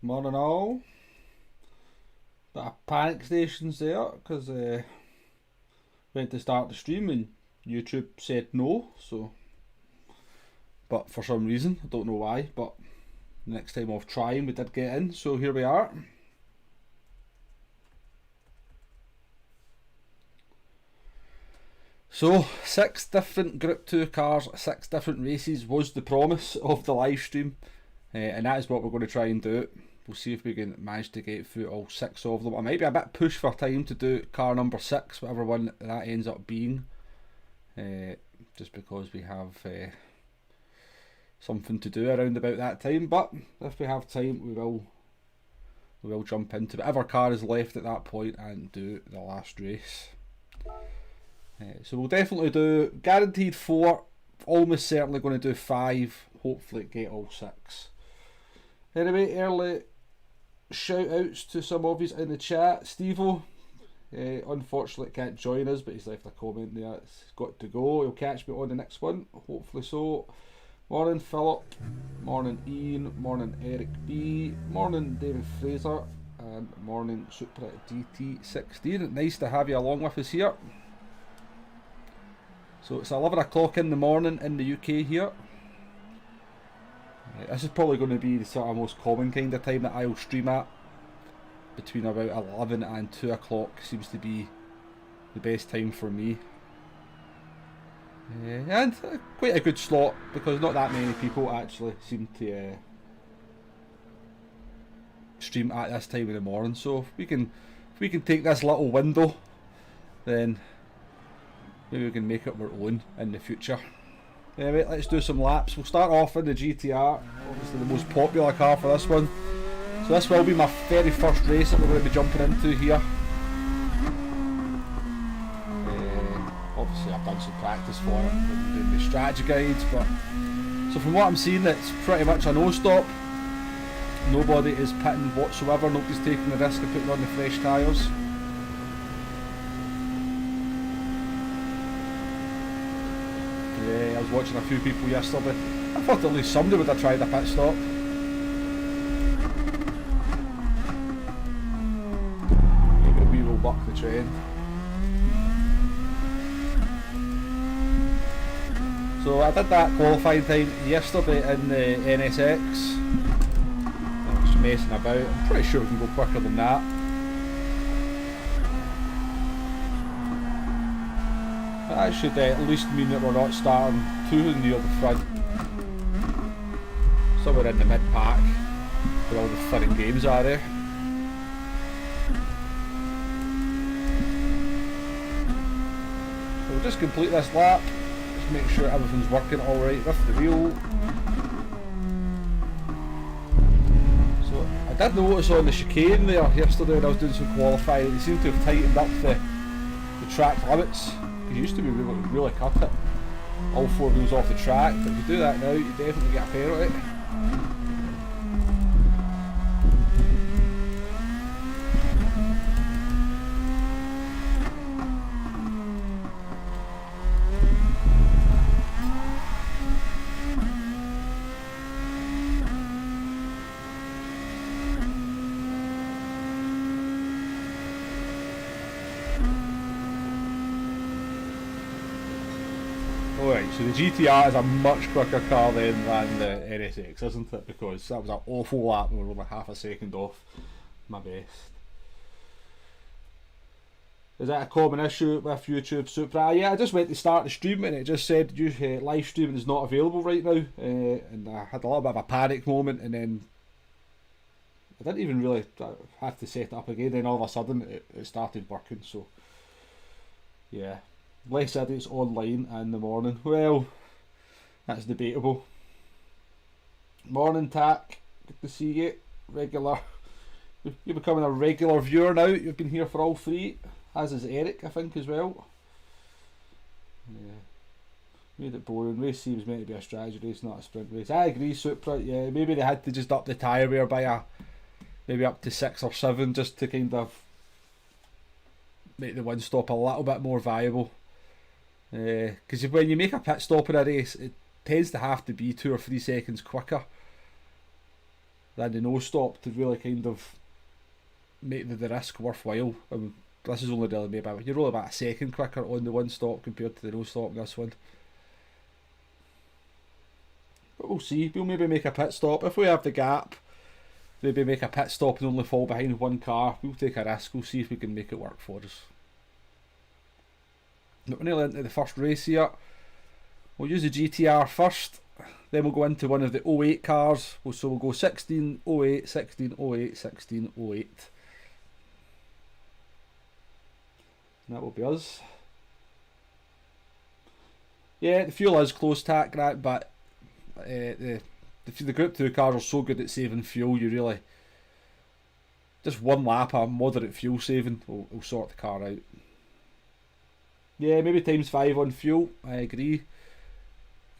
Morning all. Bit of panic stations there because went to start the stream and YouTube said no, so but for some reason, I don't know why, but next time of trying we did get in, so here we are. So 6 different Group 2 cars, 6 different races was the promise of the live stream, and that is what we're going to try and do. We'll see if we can manage to get through all 6 of them. I might be a bit pushed for time to do car number 6, whatever one that ends up being, just because we have something to do around about that time, but if we have time we will jump into whatever car is left at that point and do the last race. So we'll definitely do guaranteed 4, almost certainly going to do 5, hopefully get all 6. Anyway, early shout outs to some of you in the chat. Steve-O, unfortunately can't join us, but he's left a comment there. It's got to go. He'll catch me on the next one, hopefully so. Morning Philip, morning Ian, morning Eric B, morning David Fraser, and morning Supra DT16. Nice to have you along with us here. So it's 11 o'clock in the morning in the UK here. This is probably going to be the sort of most common kind of time that I'll stream at. Between about 11 and 2 o'clock seems to be the best time for me. And quite a good slot because not that many people actually seem to stream at this time in the morning. So if we can take this little window, then maybe we can make it our own in the future. Anyway, let's do some laps. We'll start off in the GTR, obviously the most popular car for this one. So this will be my very first race that we're going to be jumping into here. Obviously I've done some practice for it, been doing the strategy guides, but so from what I'm seeing it's pretty much a no-stop. Nobody is pitting whatsoever, nobody's taking the risk of putting on the fresh tyres. I was watching a few people yesterday. I thought at least somebody would have tried a pit stop. Maybe we will buck the trend. So I did that qualifying time yesterday in the NSX. I was messing about. I'm pretty sure we can go quicker than that. That should at least mean that we're not starting too near the front. Somewhere in the mid-pack where all the fun and games are there. So we'll just complete this lap. Just make sure everything's working alright with the wheel. So I did notice on the chicane there yesterday when I was doing some qualifying, they seem to have tightened up the track limits. It used to be really cut it, all 4 wheels off the track, but if you do that now you definitely get a penalty. Alright, so the GTR is a much quicker car then than the NSX, isn't it? Because that was an awful lap, we were only half a second off my best. Is that a common issue with YouTube Supra? Yeah, I just went to start the stream and it just said live streaming is not available right now, and I had a little bit of a panic moment, and then I didn't even really have to set it up again, then all of a sudden it started working, so yeah. Les said it's online in the morning. Well, that's debatable. Morning Tack, good to see you. Regular. You're becoming a regular viewer now. You've been here for all 3. As is Eric, I think, as well. Yeah. Made it boring. Race seems meant to be a strategy race, not a sprint race. I agree, Supra. Yeah, maybe they had to just up the tyre wear by maybe up to 6 or 7 just to kind of make the one stop a little bit more viable. Because when you make a pit stop in a race, it tends to have to be 2 or 3 seconds quicker. than the no stop to really kind of make the risk worthwhile. This is only really maybe you're only about a second quicker on the one stop compared to the no stop in this one. But we'll see. We'll maybe make a pit stop if we have the gap. Maybe make a pit stop and only fall behind one car. We'll take a risk. We'll see if we can make it work for us. But we're nearly into the first race here. We'll use the GTR first. Then we'll go into one of the 08 cars. So we'll go 16, 08, 16, 08, 16, 08. And that will be us. Yeah, the fuel is close tack, right, but the Group 2 cars are so good at saving fuel, you really... Just one lap of moderate fuel saving will sort the car out. Yeah, maybe times 5 on fuel, I agree.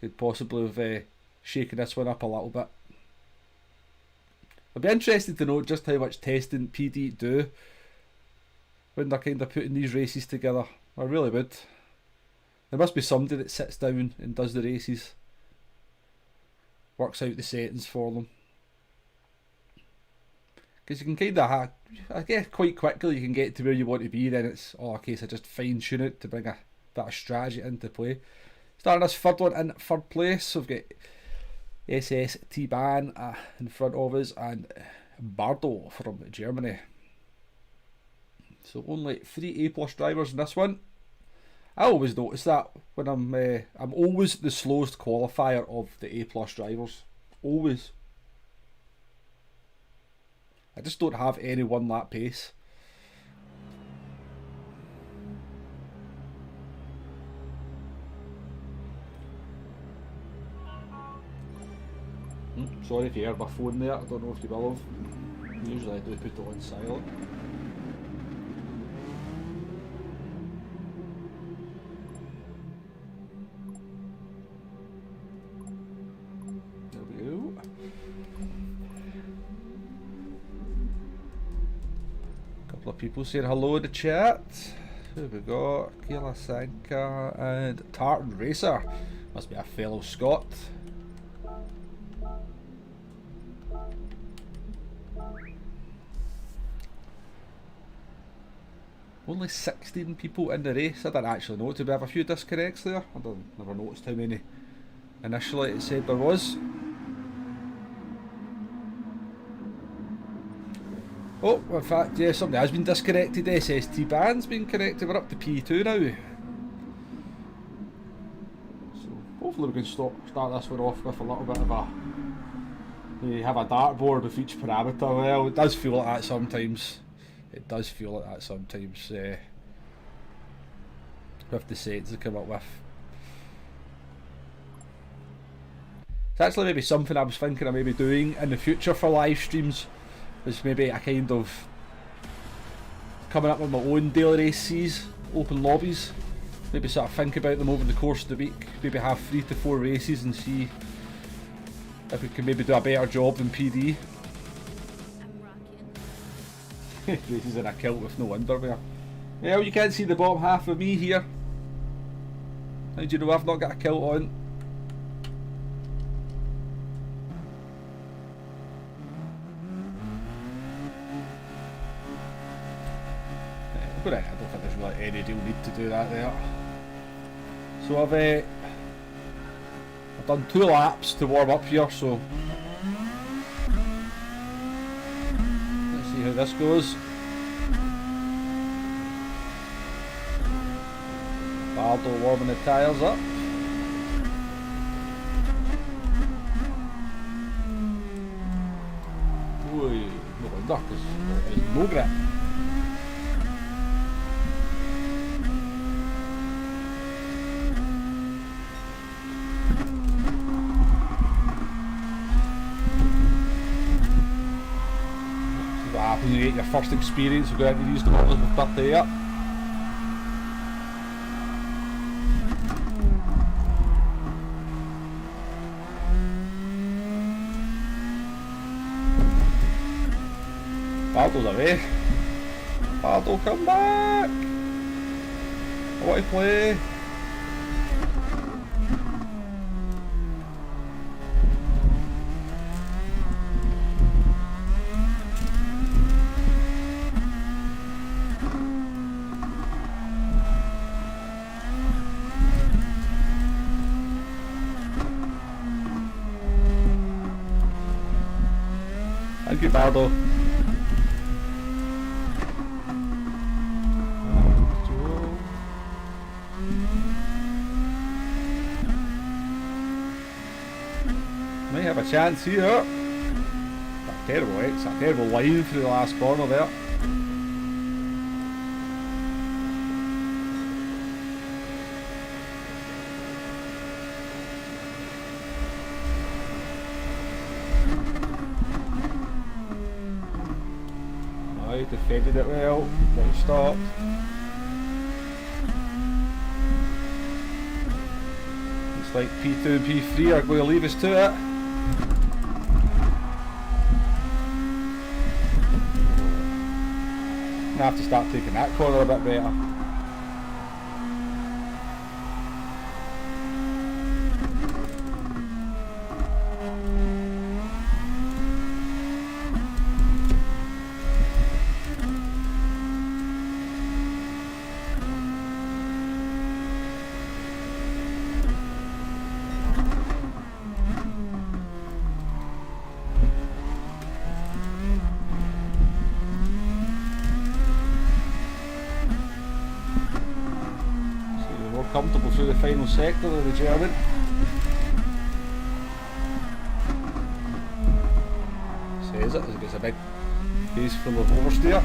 Could possibly have shaken this one up a little bit. I'd be interested to know just how much testing PD do when they're kind of putting these races together. I really would. There must be somebody that sits down and does the races. Works out the settings for them. Because you can kind of, I guess quite quickly you can get to where you want to be, then it's a case of just fine tune it to bring a bit of strategy into play. Starting this third one in third place, we've got SS T-Bahn in front of us and Bardo from Germany. So only 3 A+ drivers in this one. I always notice that when I'm always the slowest qualifier of the A+ drivers. Always. I just don't have any one lap pace. Sorry if you heard my phone there, I don't know if you will have. Usually I do put it on silent. There we go. Couple of people saying hello in the chat. Who have we got? Kayla Sanka and Tartan Racer. Must be a fellow Scot. Only 16 people in the race. I didn't actually know. Did we have a few disconnects there? I never noticed how many initially it said there was. Oh, in fact, yeah, somebody has been disconnected. SST band's been connected. We're up to P2 now. So hopefully we can start this one off with a little bit of a... You have a dartboard with each parameter. Well, it does feel like that sometimes. It does feel like that sometimes with the sets they come up with. It's actually maybe something I was thinking of maybe doing in the future for live streams, is maybe a kind of coming up with my own daily races, open lobbies, maybe sort of think about them over the course of the week, maybe have 3 to 4 races and see if we can maybe do a better job than PD. Races in a kilt with no underwear. Well, you can't see the bottom half of me here. How do you know I've not got a kilt on? But I don't think there's really any real need to do that there. So I've done 2 laps to warm up here, so let's see how this goes. Bardo warming the tyres up. Oi, no wonder, because there's no grip. You get your first experience of going into these corners with 30 up. Bardo's away. Bardo, come back! I want to play. you, Bardo. Might have a chance here. That terrible X, that terrible line through the last corner there. Oh, defended it well, then stopped. Looks like P2 and P3 are going to leave us to it. I have to start taking that corner a bit better. Comfortable through the final sector of the German. Says it as it gets a big face full of oversteer.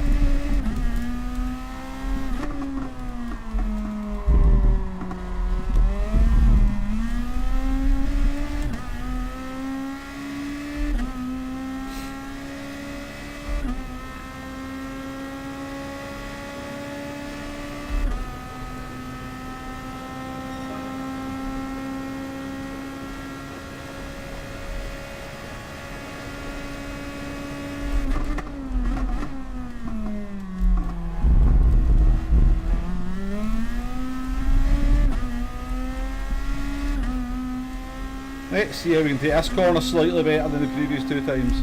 Let's see how we can take this corner slightly better than the previous two times.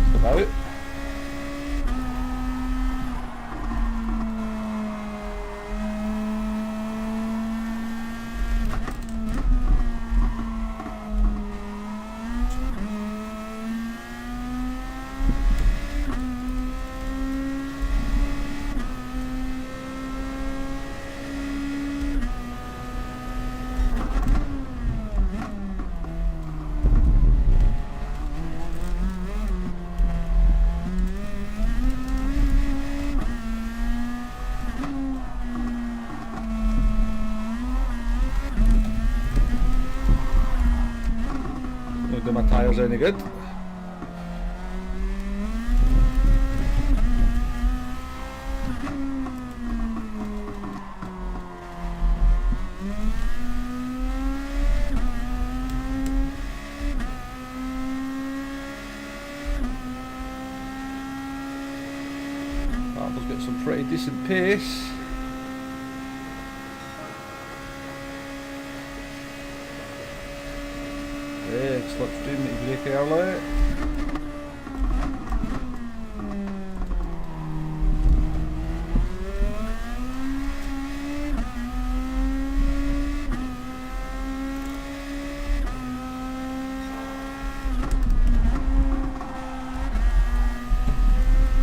Just about. Do my tyres any good? Bardo's got some pretty decent pace. Yeah, slipstream that you break early.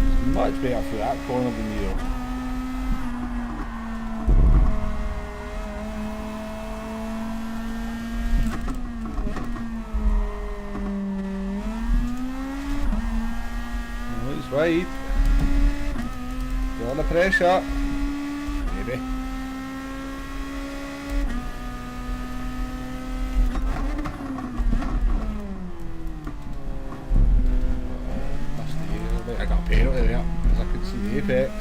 It's much better for that corner than you. Right, feel the pressure, maybe. That's the air, right? I got a penalty there, because I couldn't see the apex.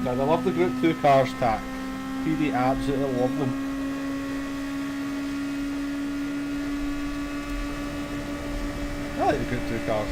I love the Group 2 cars tack. PD absolutely love them. like the Group 2 cars.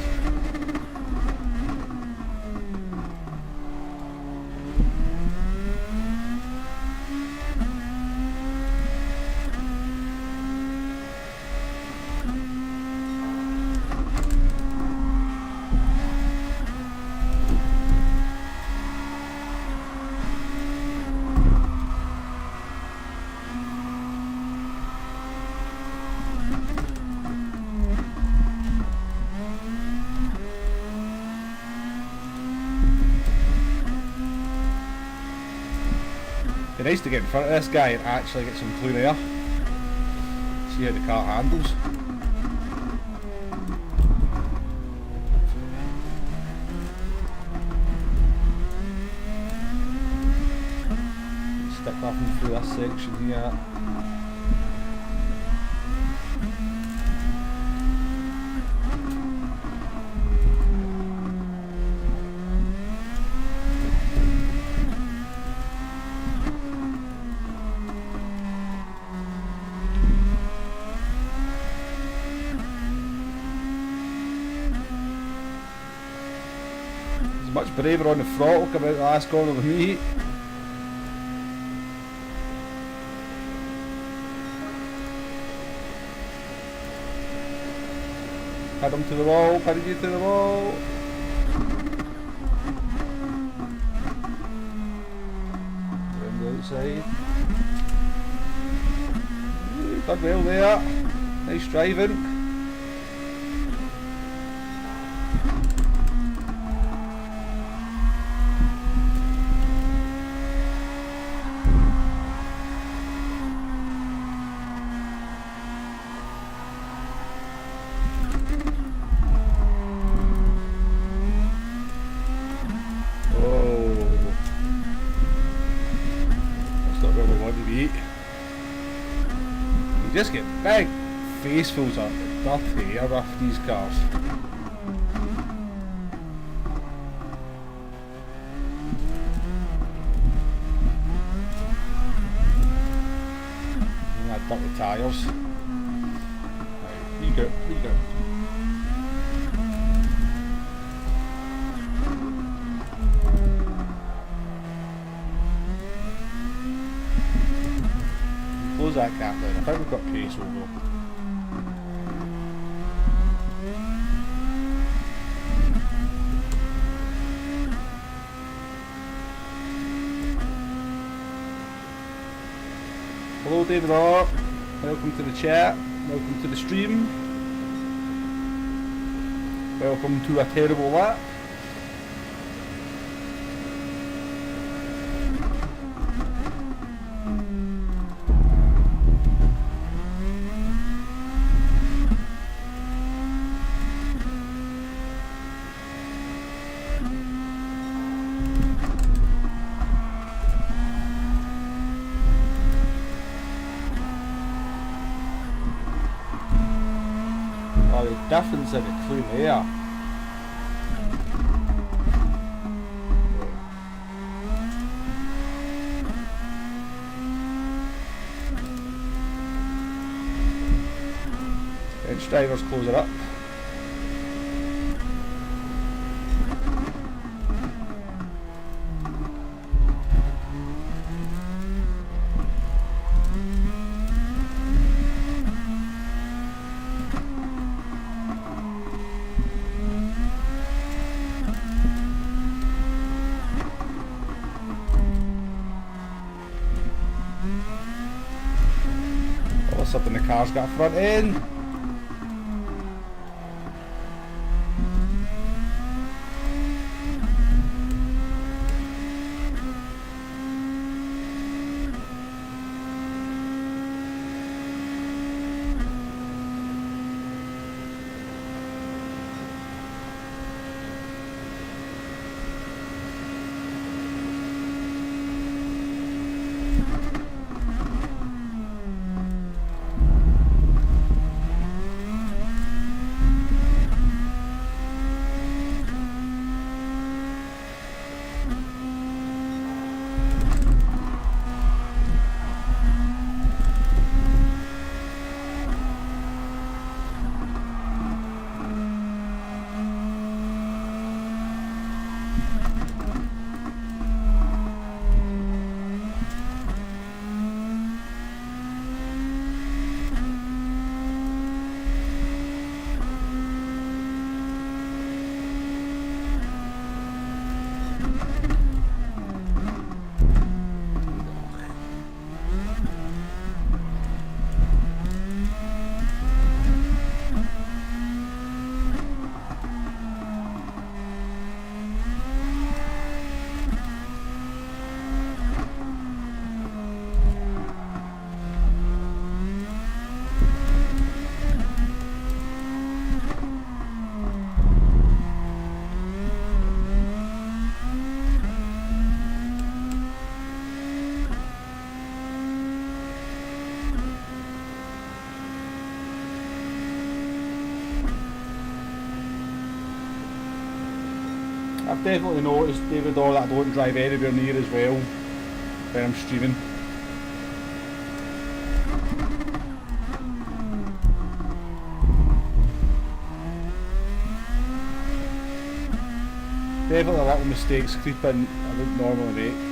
It'd be nice to get in front of this guy and actually get some clean air. See how the car handles. Stick nothing through this section here. Much braver on the throttle coming out the last corner with me. Pin him to the wall, pin you to the wall. Around the outside. Done well there. Nice driving. You just get big facefuls of dirty air off these cars. And that dirty tyres. Right, you go. Close that gap down. I think we've got pace over. Hello David R. Welcome to the chat. Welcome to the stream. Welcome to a terrible lap. Difference in the clean air. Bench drivers close it up. Something the car's got a front end. I've definitely noticed, David, all that I don't drive anywhere near as well when I'm streaming. Definitely little mistakes creep in I wouldn't normally make.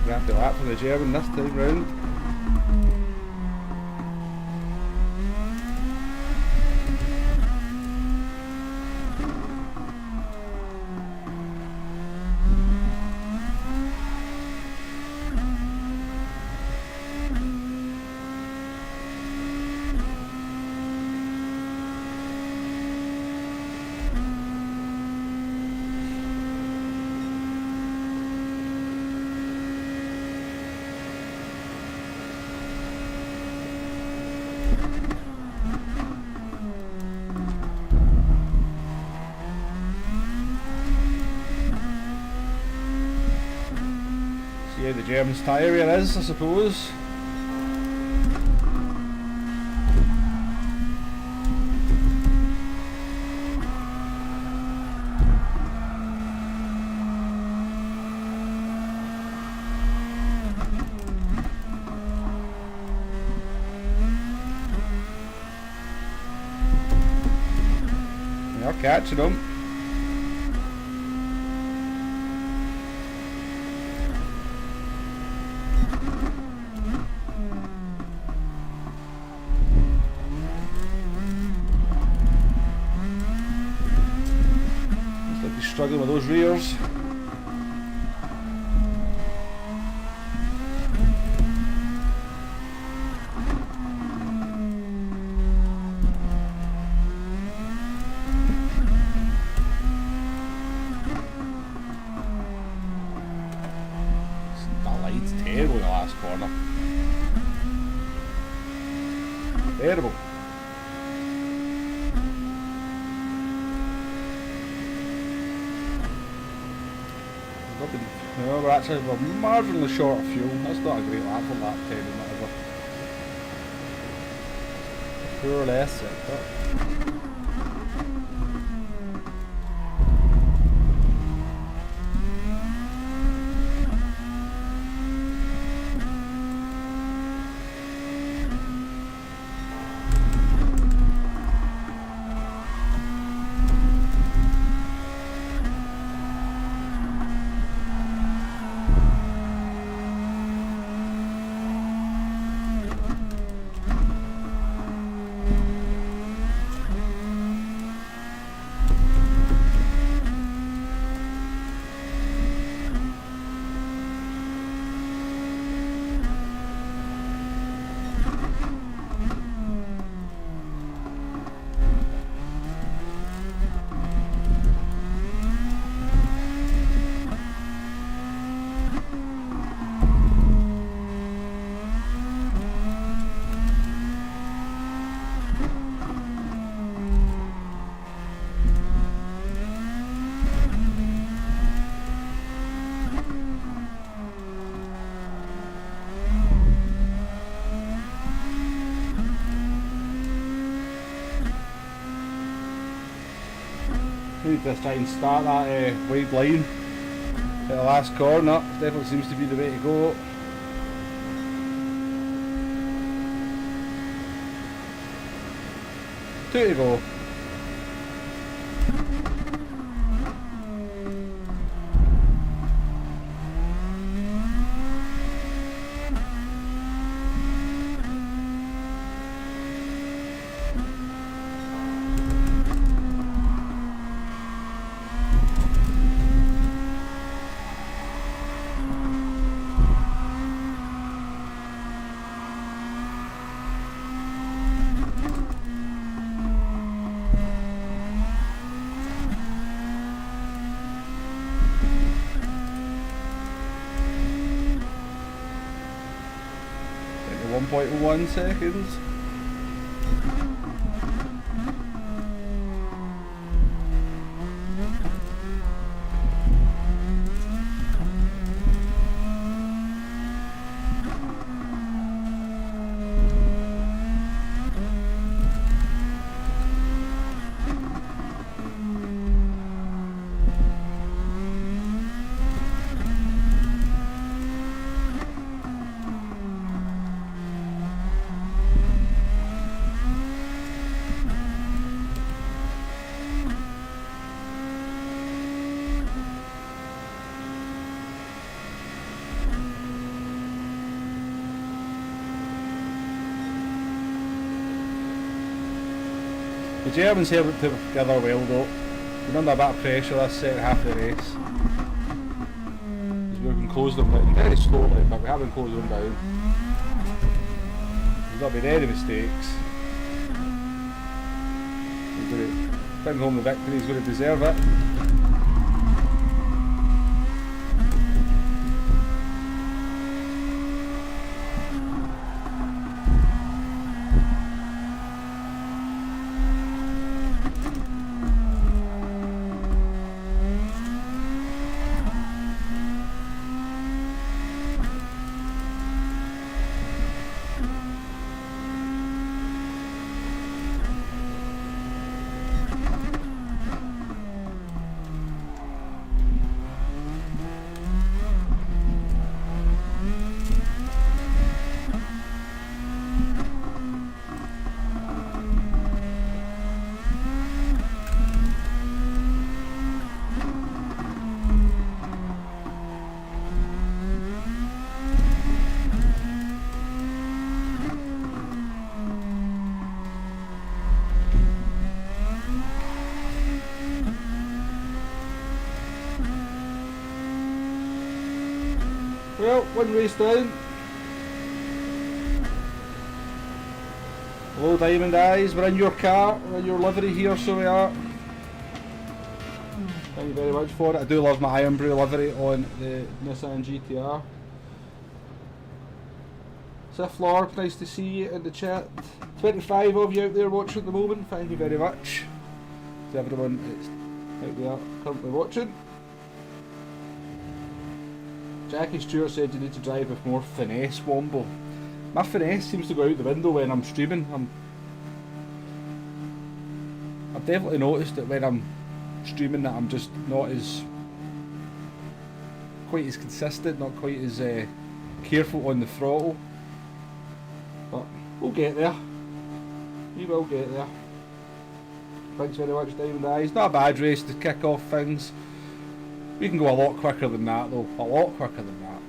Grab the lap for the German this time round. See how the German's tyre wear is, I suppose. They're catching them. Struggling with those rears. That line's terrible in the last corner. Terrible. No, we're actually marginally short of fuel. That's not a great lap on lap 10 and whatever. Poor less sector. Need to try and start that wide line at the last corner. Definitely seems to be the way to go. Two to go. 1.01 seconds. The Germans held it together well though. We're under a bit of pressure this second half of the race. We can close them down very slowly, but we haven't closed them down. There's not been any mistakes. He's going to bring home the victory, he's going to deserve it. Well, one race down. Hello Diamond Eyes, we're in your car, we're in your livery here, so we are. Thank you very much for it. I do love my Iron Brew livery on the Nissan GTR. Sif Lord, nice to see you in the chat. 25 of you out there watching at the moment, thank you very much to everyone that's out there currently watching. Jackie Stewart said you need to drive with more finesse, Womble. My finesse seems to go out the window when I'm streaming. I've definitely noticed that when I'm streaming that I'm just not as quite as consistent, not quite as careful on the throttle. But we'll get there. We will get there. Thanks very much, Diamond Eyes. Not a bad race to kick off things. We can go a lot quicker than that though, a lot quicker than that.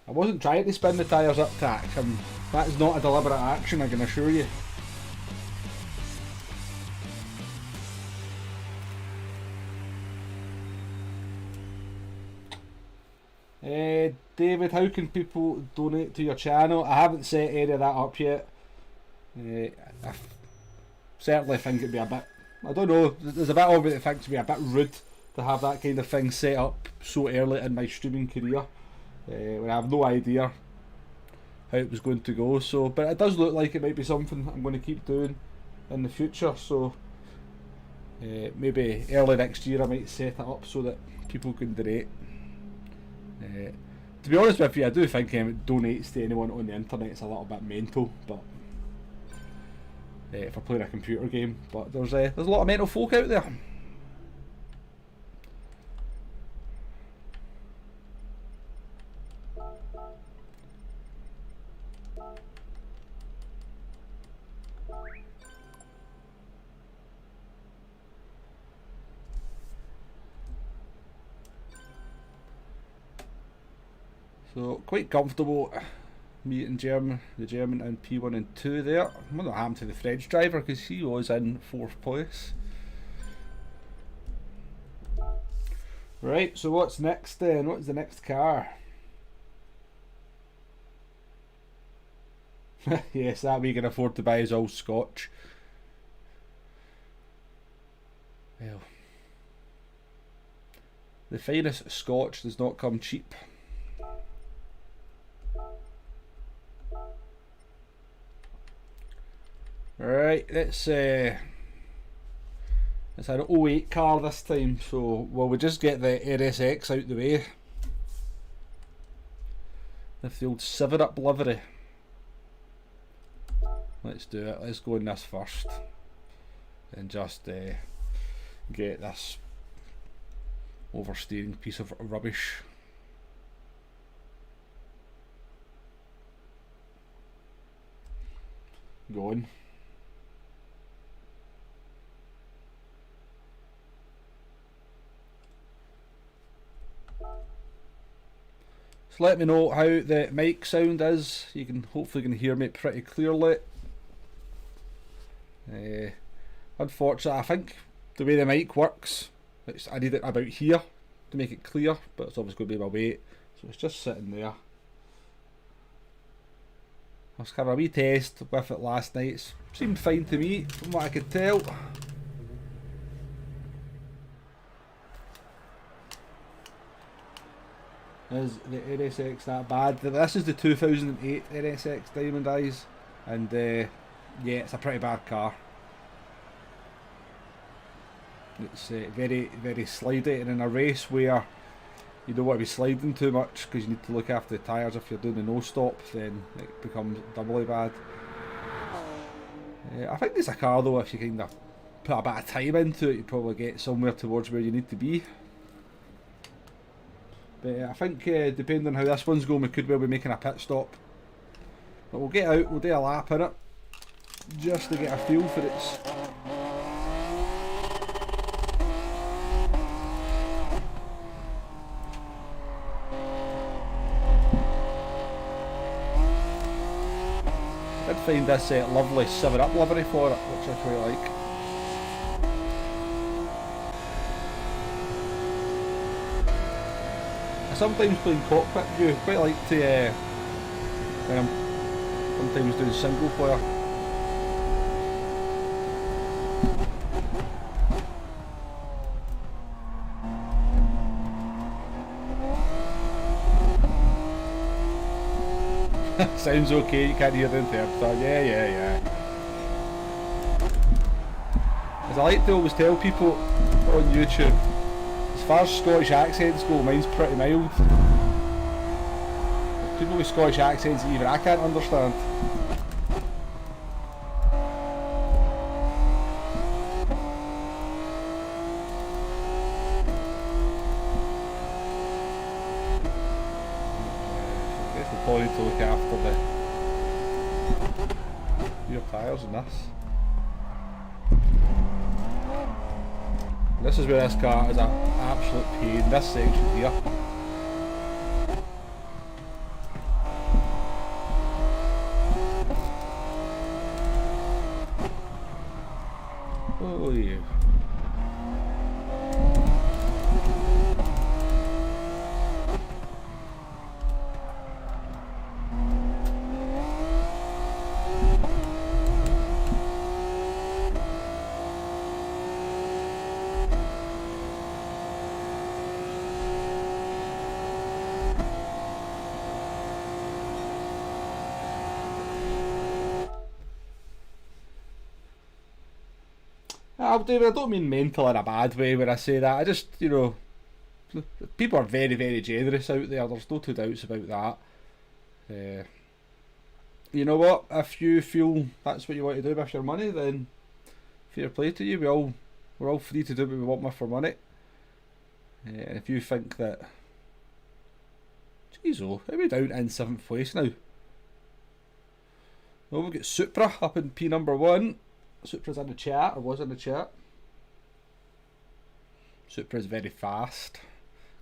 I wasn't trying to spin the tyres up tack, that is not a deliberate action, I can assure you. David, how can people donate to your channel? I haven't set any of that up yet. I certainly think it'd be a bit, I don't know, there's a bit of me that thinks it'd be a bit rude to have that kind of thing set up so early in my streaming career, when I have no idea how it was going to go. So, but it does look like it might be something I'm going to keep doing in the future, so maybe early next year I might set it up so that people can donate. To be honest with you, I do think donates to anyone on the internet is a little bit mental, but if we're playing a computer game, but there's a lot of mental folk out there. So quite comfortable, me and the German in P1 and 2 there. I wonder what happened to the French driver because he was in 4th place. Right, so what's next then? What's the next car? Yes, that we can afford to buy is all Scotch. Well, the finest Scotch does not come cheap. Right, it's an 08 car this time, so we'll just get the NSX out the way. With the old 7-up livery. Let's do it, let's go in this first. And just get this oversteering piece of rubbish. Going. So let me know how the mic sound is. You can hopefully hear me pretty clearly. Unfortunately, I think the way the mic works, I need it about here to make it clear, but it's obviously going to be my weight, so it's just sitting there. I was kind of a wee test with it last night. It seemed fine to me, from what I could tell. Is the NSX that bad? This is the 2008 NSX Diamond Eyes, and yeah, it's a pretty bad car. It's very, very slidey, and in a race where you don't want to be sliding too much because you need to look after the tyres if you're doing the no stop, then it becomes doubly bad. I think it's a car though, if you kind of put a bit of time into it, you probably get somewhere towards where you need to be. But I think depending on how this one's going, we could well be making a pit stop. But we'll get out, we'll do a lap in it, just to get a feel for its... I did find this lovely 7-up livery for it, which I quite like. Sometimes playing cockpit view, quite like to when I'm sometimes doing single player. Sounds okay, you can't hear the interpreter. Yeah. As I like to always tell people on YouTube, as far as Scottish accents go, mine's pretty mild. People with Scottish accents even I can't understand. I guess we'll probably need to look after the rear tyres in this. This is where this car is an absolute pain, this section here. Oh yeah. David, I don't mean mental in a bad way when I say that. I just, you know, people are very, very generous out there. There's no two doubts about that. You know what? If you feel that's what you want to do with your money, then fair play to you. We're all free to do what we want with our money. And if you think that, jeez, oh, are we down in 7th place now? Well, we've got Supra up in P number 1. Supra's in the chat, or was in the chat. Supra's very fast,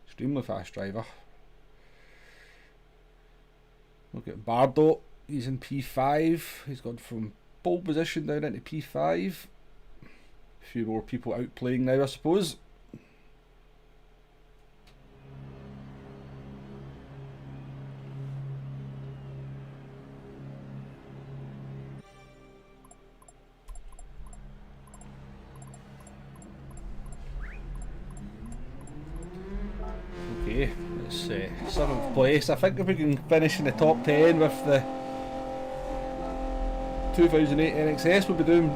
extremely fast driver. Look at Bardo, he's in P5, he's gone from pole position down into P5. A few more people outplaying now, I suppose. Okay, it's 7th place. I think if we can finish in the top 10 with the 2008 NXS, we'll be doing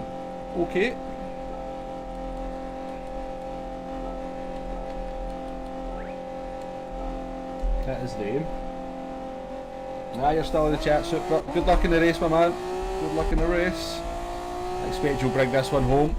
okay. That is the aim. Ah, you're still in the chat, Super. Good luck in the race, my man. Good luck in the race. I expect you'll bring this one home.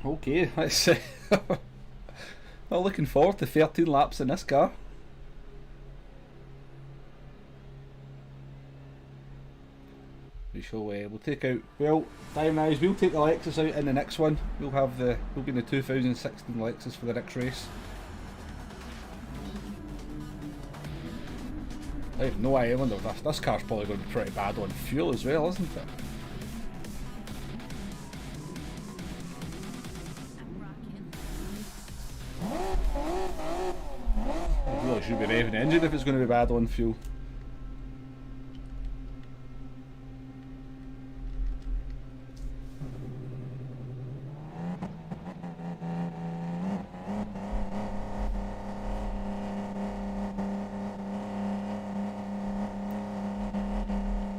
Okay, let's see. Well, looking forward to 13 laps in this car. We shall we'll take out, well, time now is we'll take the Lexus out in the next one. We'll be in the 2016 Lexus for the next race. I have no idea. I wonder if this car's probably going to be pretty bad on fuel as well, isn't it? Really should be revving the engine if it's going to be bad on fuel.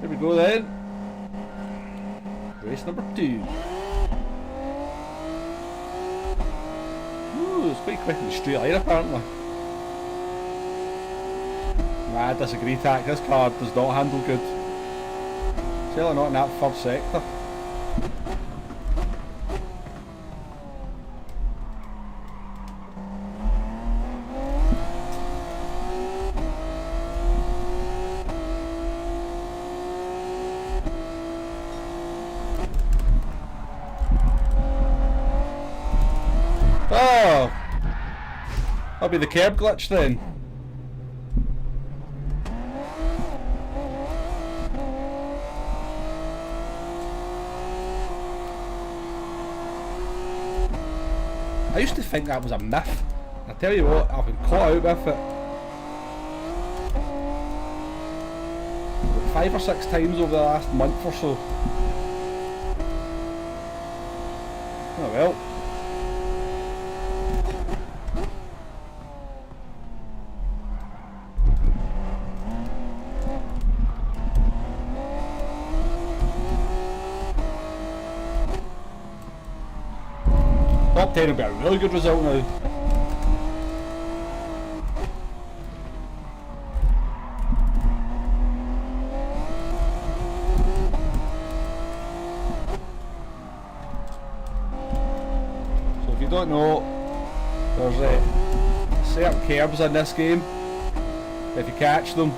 Here we go then. Race number 2. Ooh, it's quite quick in the straight line apparently. Nah, I disagree, Tack. This car does not handle good. Certainly not in that first sector. Oh! That'll be the curb glitch then. I used to think that was a myth. I tell you what, I've been caught out with it 5 or 6 times over the last month or so. Oh well. Top 10 will be a really good result now. So if you don't know, there's certain curbs in this game. If you catch them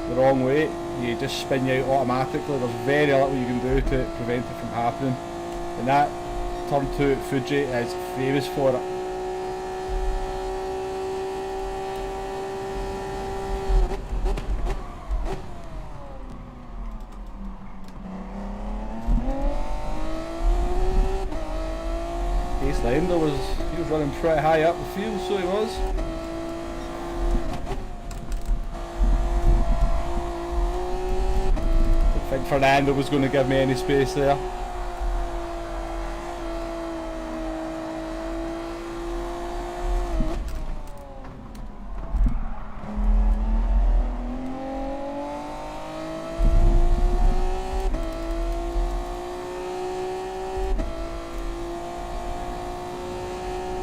the wrong way, you just spin you out automatically. There's very little you can do to prevent it from happening. And that Turn 2 at Fuji is famous for it. Ace Lender he was running pretty high up the field, so he was. Didn't think Fernando was going to give me any space there.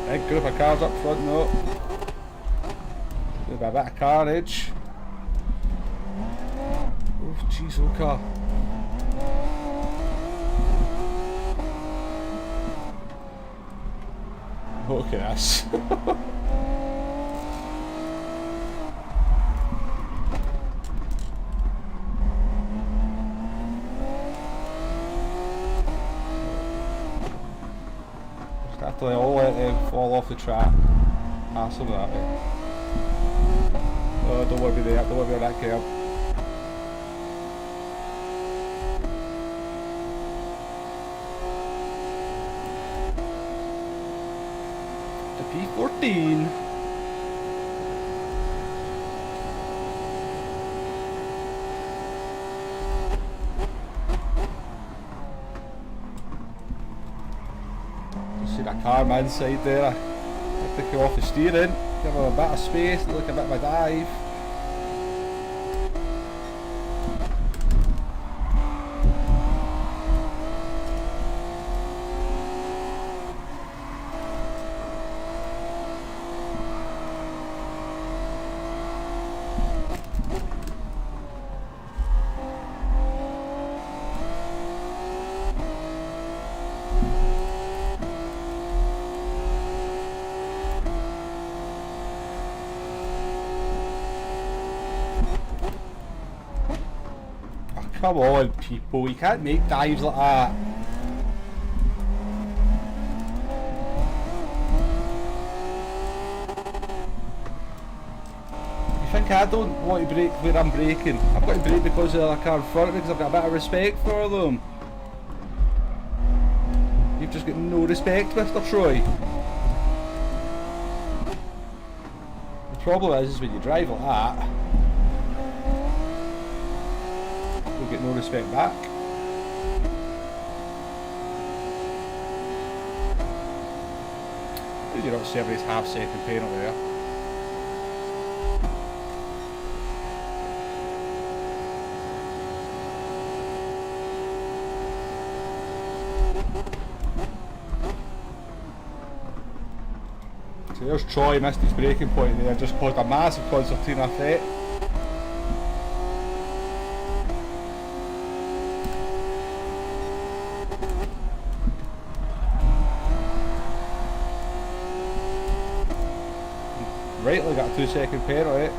Big group of cars up front though. There'll be a bit of carnage. Oh jeez, look at. Look at this. After I'll let them fall off the track. Pass them that way. Oh, don't want to be there, don't want to be on that curb. The P14. See that car inside there. I have to go off the steering, give him a bit of space, look a bit of a dive. Come on, people, you can't make dives like that. You think I don't want to brake where I'm braking? I've got to brake because of the other car in front of me because I've got a bit of respect for them. You've just got no respect, Mr. Troy. The problem is when you drive like that, get no respect back. You're not serving his half-second penalty there. So there's Troy, missed his braking point there, just caused a massive concertina effect. Rightly got a 2-second penalty.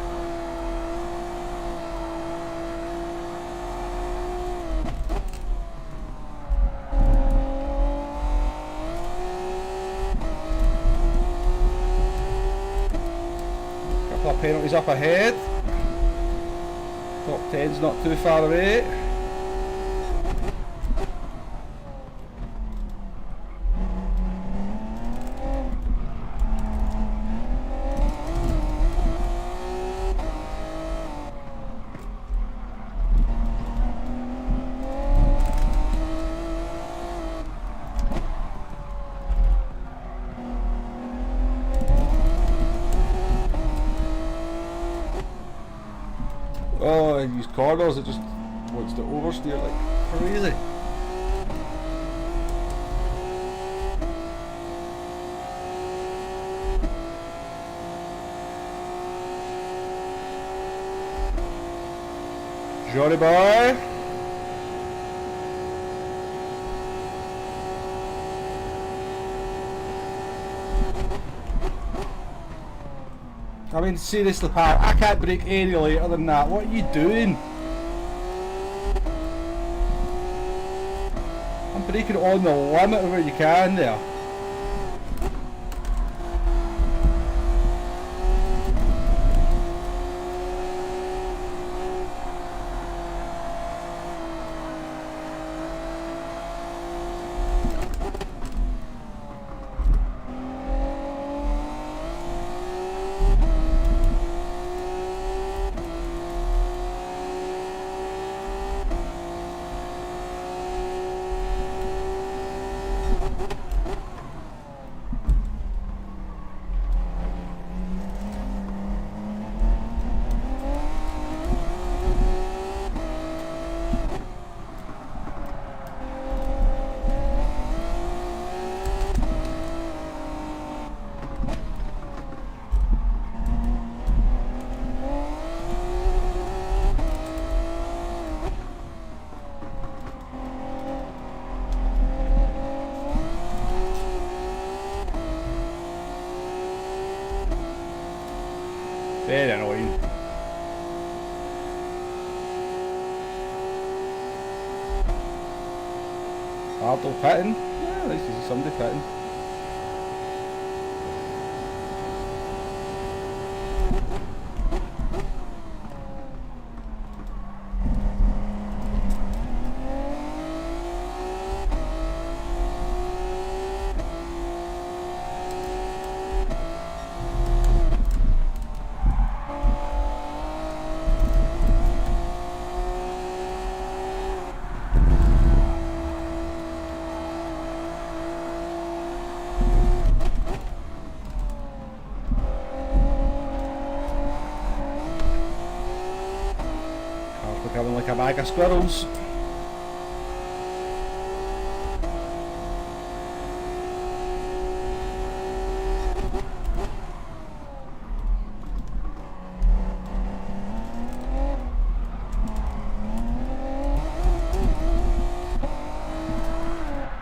Couple of penalties up ahead. Top 10's not too far away. Oh, and these corners, it just wants to oversteer like crazy. Johnny boy. I mean, seriously, pal, I can't brake any later than that. What are you doing? I'm braking on the limit of where you can there. Very annoying. Hardle pitting? Yeah, nice to see somebody pitting. bag of squirrels.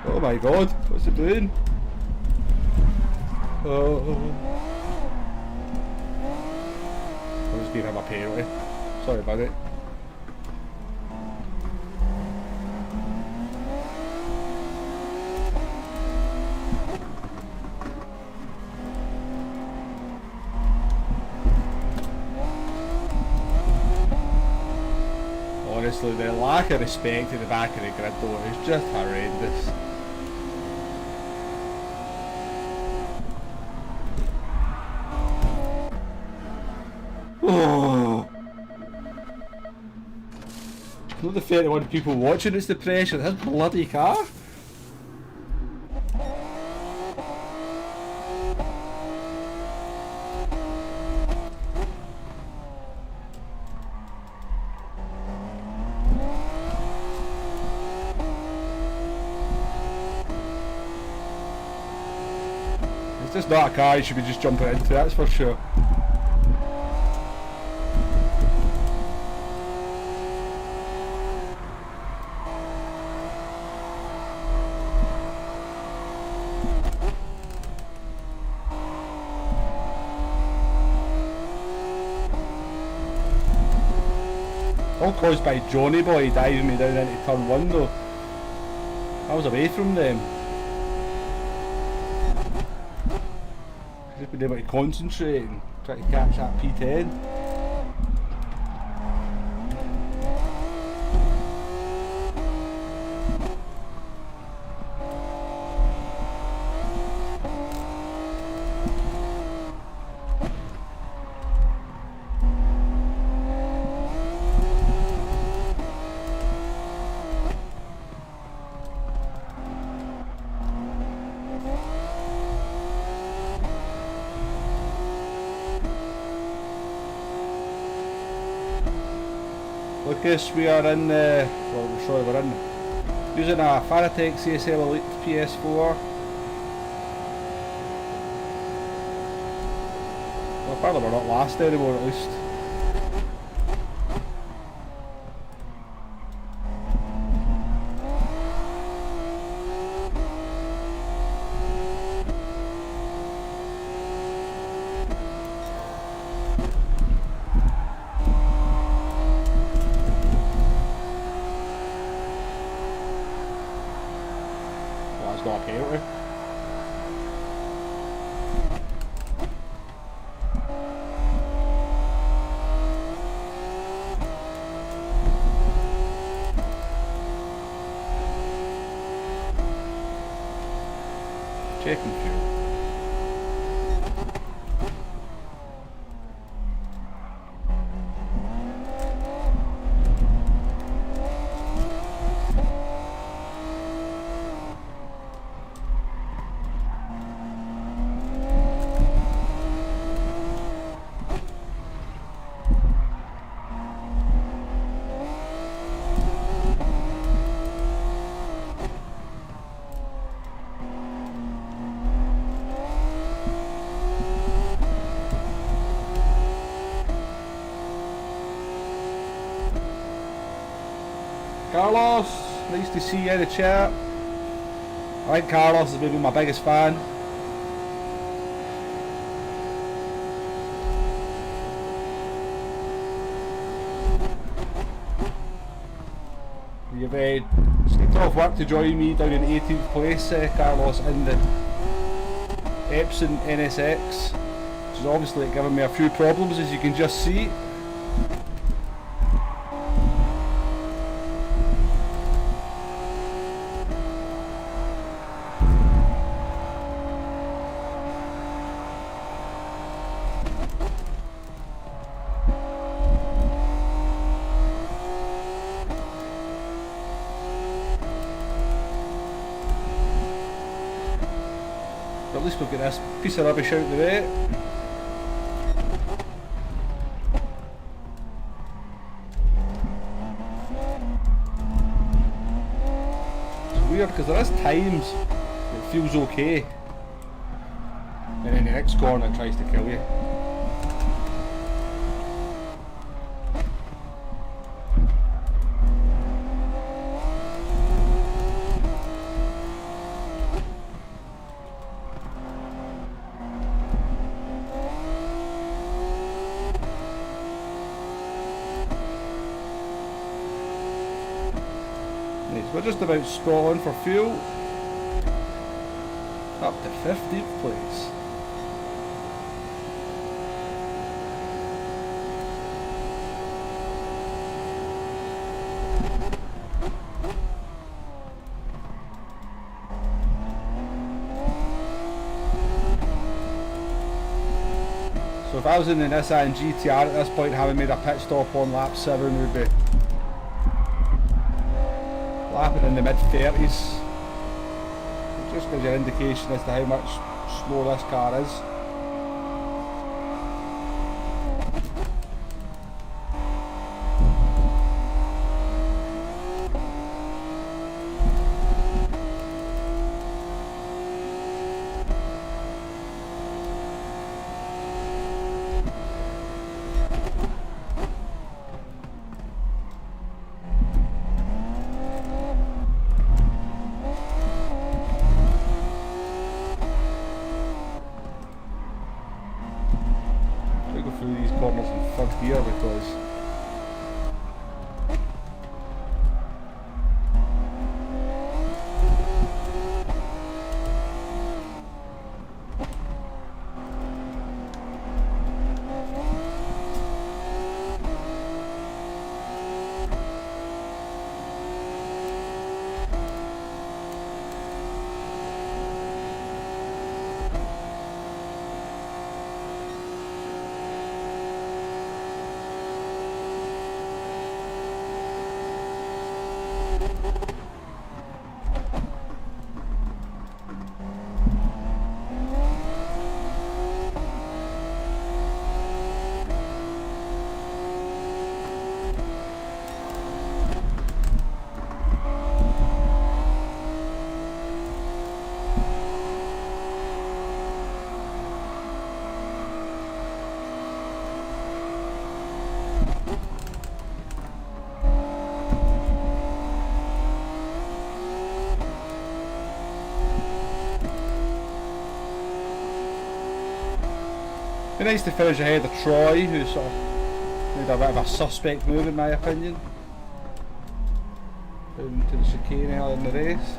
Oh my god, what's it doing? Oh. I'll just give him a penalty. Sorry about it. Honestly, the lack of respect at the back of the grid though is just horrendous. Oh. It's not the 31 people watching, it's the pressure. This bloody car. It's just not a car you should be just jumping into, that's for sure. All caused by Johnny Boy diving me down into turn 1 though. I was away from them. Just been able to concentrate and try to catch that P10. Lucas, we are in we're using a Fanatec CSL Elite PS4. Well, apparently we're not last anymore at least. Not a penalty. Checking fuel. Carlos, nice to see you in the chat. I think Carlos is maybe my biggest fan. You've skipped off work to join me down in 18th place, Carlos, in the Epson NSX, which is obviously giving me a few problems, as you can just see. At least we've got this piece of rubbish out of the way. weird because there is times it feels okay, and then the next corner it tries to kill you. We're just about spot on for fuel. Up to 15th place. So if I was in the Nissan GTR at this point, having made a pit stop on lap 7, would be lapping in the mid-30s. It just gives you an indication as to how much slower this car is. Through these corners in third gear because it'd be nice to finish ahead of Troy, who sort of made a bit of a suspect move in my opinion. Down to the chicane earlier in the race.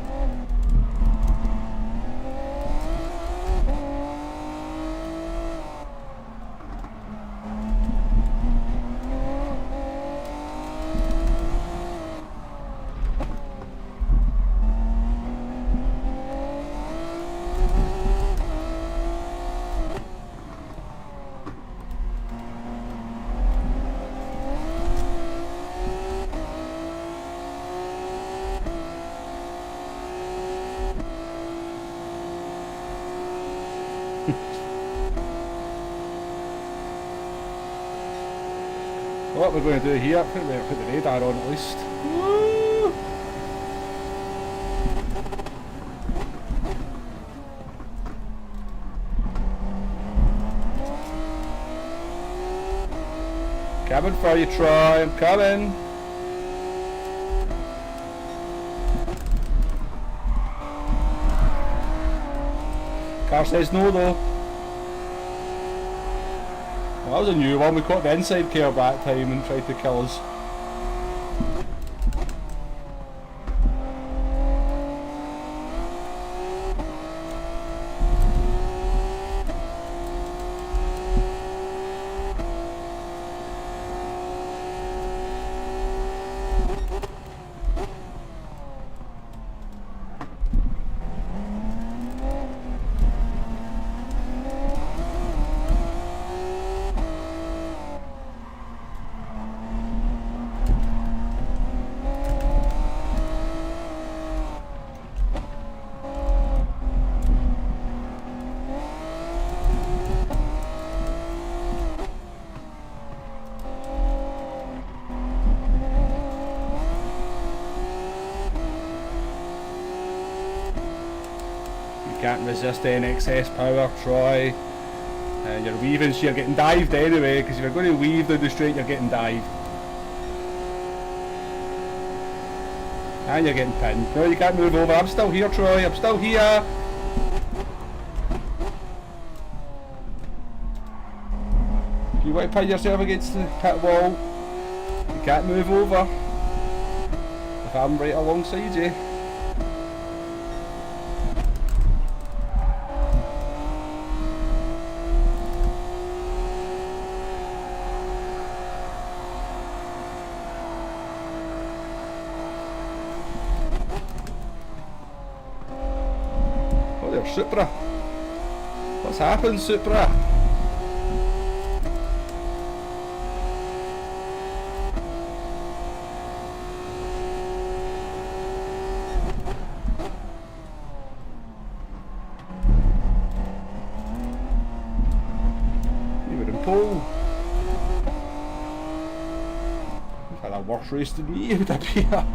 What we're going to do here, I think we're going to put the radar on at least. Woo! Coming for you, Troy, I'm coming. Car says no though. Well, that was a new one. We caught the inside curb that time and tried to kill us. Can't resist any excess power, Troy. And you're weaving, so you're getting dived anyway, because if you're going to weave down the straight, you're getting dived. And you're getting pinned. No, you can't move over. I'm still here, Troy. I'm still here. If you want to pin yourself against the pit wall, you can't move over. If I'm right alongside you. Supra. What's happened, Supra? You were in pole. You've had a worse race than me, it would appear.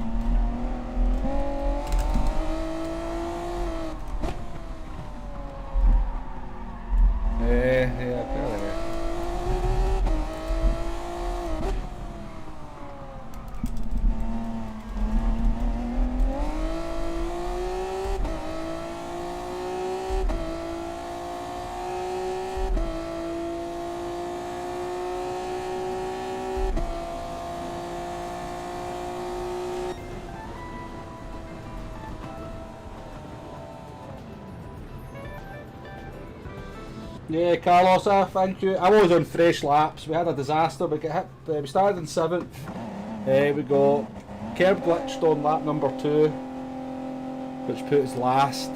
Yeah, Carlos, thank you. I was on fresh laps. We had a disaster. We got hit. We started in 7th. We got curb glitched on lap number 2, which put us last.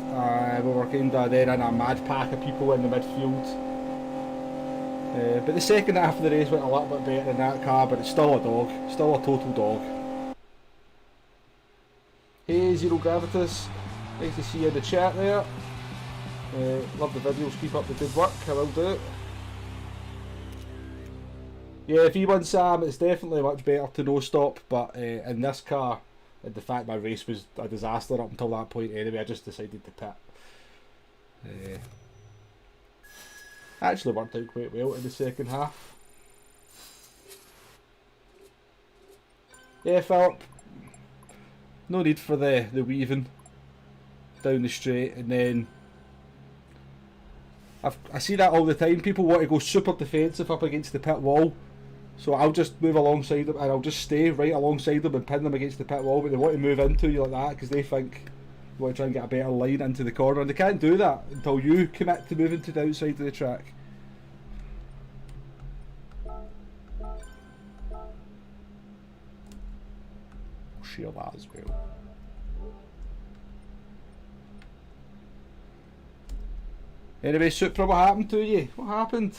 We were kind of then in a mad pack of people in the midfield. But the second half of the race went a little bit better in that car, but it's still a dog. Still a total dog. Hey, Zero Gravitas. Nice to see you in the chat there. Love the videos, keep up the good work, I will do. Yeah, V1 Sam, it's definitely much better to no stop, but in this car, the fact my race was a disaster up until that point anyway, I just decided to pit. Actually worked out quite well in the second half. Yeah, Philip, no need for the weaving down the straight, and then I see that all the time. People want to go super defensive up against the pit wall, so I'll just move alongside them and I'll just stay right alongside them and pin them against the pit wall, but they want to move into you like that because they think you want to try and get a better line into the corner, and they can't do that until you commit to moving to the outside of the track. I'll share that as well. Anyway, Supra, what happened to you? What happened?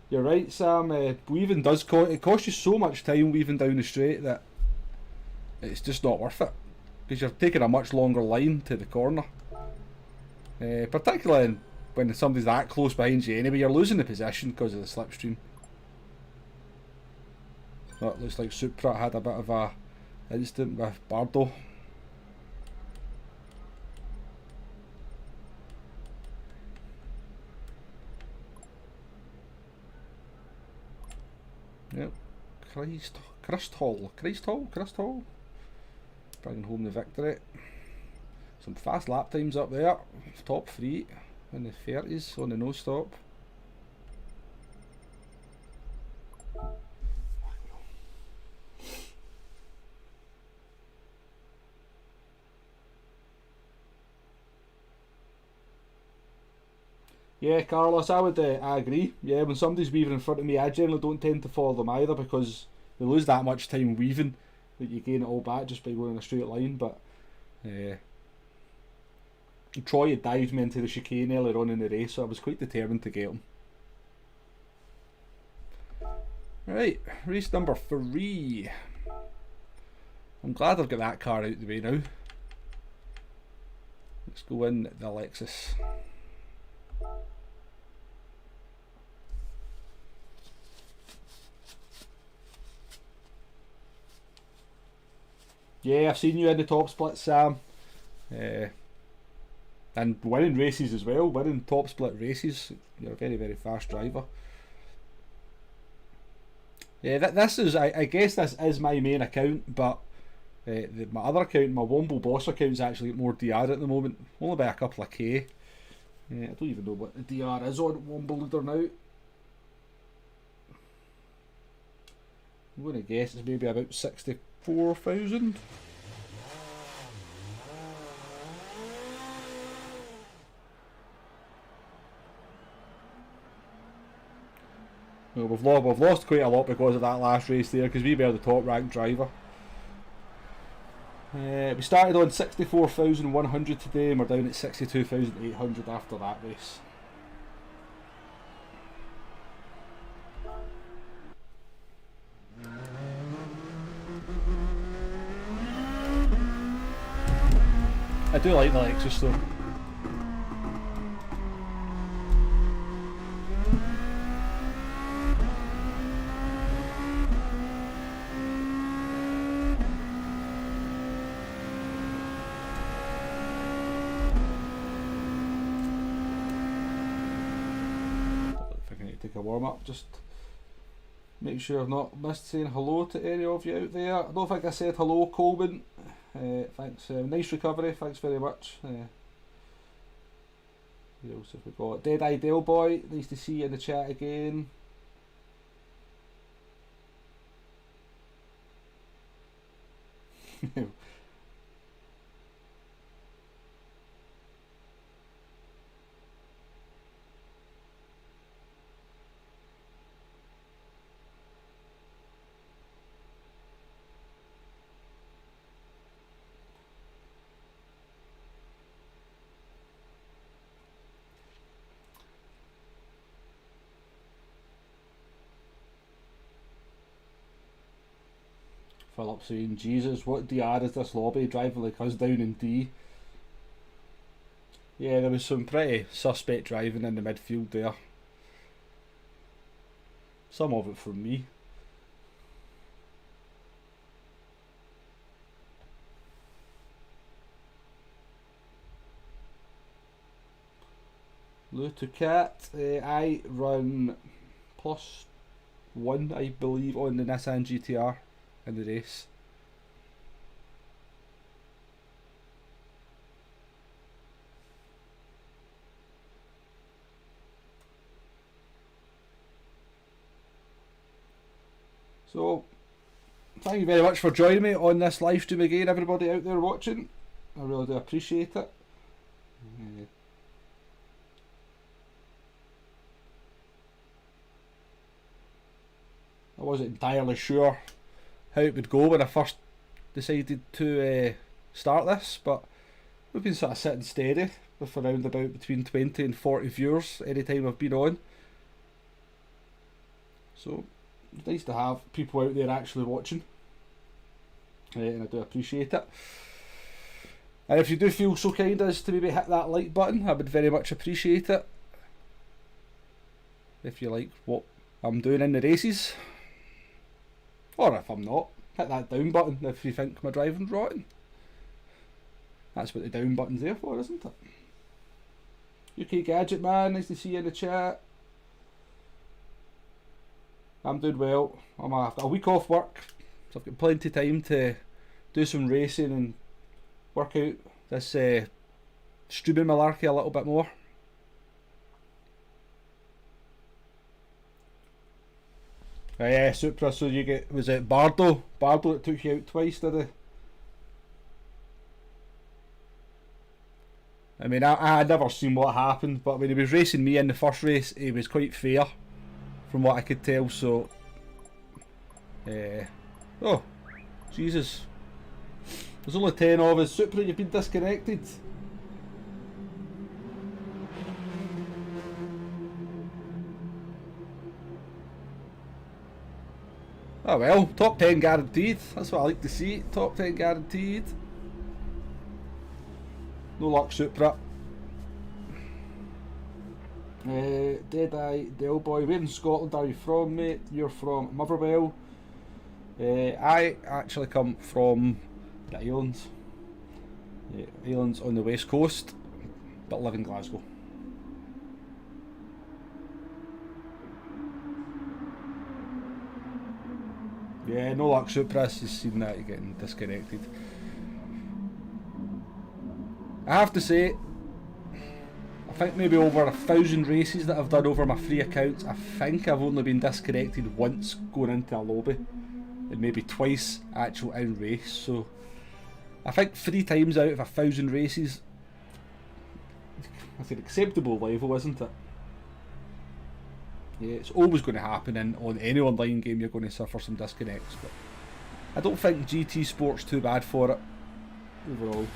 You're right, Sam. Weaving does it costs you so much time weaving down the straight that it's just not worth it, because you're taking a much longer line to the corner. Particularly when somebody's that close behind you anyway, you're losing the position because of the slipstream. Oh, it looks like Supra had a bit of a incident with Bardo. Yep, Christ Hall, bringing home the victory. Some fast lap times up there, top 3 in the 30s on the no stop. Yeah, Carlos, I agree. Yeah, when somebody's weaving in front of me, I generally don't tend to follow them either, because they lose that much time weaving that you gain it all back just by going in a straight line. But Troy had dived me into the chicane earlier on in the race, so I was quite determined to get him. Right, race number 3. I'm glad I've got that car out of the way now. Let's go in the Lexus. Yeah, I've seen you in the top split, Sam. And winning races as well, winning top split races. You're a very, very fast driver. Yeah, this is, I guess this is my main account, but my other account, my Womble Boss account, is actually more DR at the moment, only by a couple of K. I don't even know what the DR is on Wombleleader now. I'm going to guess it's maybe about 64,000. Well, we've lost quite a lot because of that last race there, because we were the top ranked driver. We started on 64,100 today, and we're down at 62,800 after that race. I do like the Lexus though. Take a warm up, just make sure I've not missed saying hello to any of you out there. I don't think I said hello, Coleman. Thanks, nice recovery, thanks very much. Who else have we got? Dead Eye Del Boy, nice to see you in the chat again. Philip saying, Jesus, what DR is this lobby? Driving like us down in D. Yeah, there was some pretty suspect driving in the midfield there. Some of it from me. Lutu Cat, I run +1, I believe, on the Nissan GTR in the race. So, thank you very much for joining me on this live stream again, everybody out there watching. I really do appreciate it. I wasn't entirely sure how it would go when I first decided to start this, but we've been sort of sitting steady with around about between 20 and 40 viewers any time I've been on. So it's nice to have people out there actually watching, and I do appreciate it. And if you do feel so kind as to maybe hit that like button, I would very much appreciate it. If you like what I'm doing in the races, or if I'm not, hit that down button if you think my driving's rotten. That's what the down button's there for, isn't it? UK Gadget Man, nice to see you in the chat. I'm doing well. I'm after a week off work, so I've got plenty of time to do some racing and work out this streaming malarkey a little bit more. Yeah, Supra, so you get, was it Bardo? Bardo that took you out twice, did he? I mean, I had never seen what happened, but when he was racing me in the first race, he was quite fair, from what I could tell, so... oh, Jesus. There's only 10 of us. Supra, you've been disconnected. Oh well, top 10 guaranteed. That's what I like to see. Top 10 guaranteed. No luck, Supra. Deadeye Del Boy, where in Scotland are you from, mate? You're from Motherwell. I actually come from The islands. Yeah, islands on the west coast, but live in Glasgow. Yeah, no luck. Supras has seen that getting disconnected. I have to say, I think maybe over 1,000 races that I've done over my free accounts, I think I've only been disconnected once going into a lobby, and maybe twice actual in race. So I think 3 times out of 1,000 races, that's an acceptable level, isn't it? Yeah, it's always going to happen, and on any online game you're going to suffer some disconnects, but I don't think GT Sport's too bad for it overall.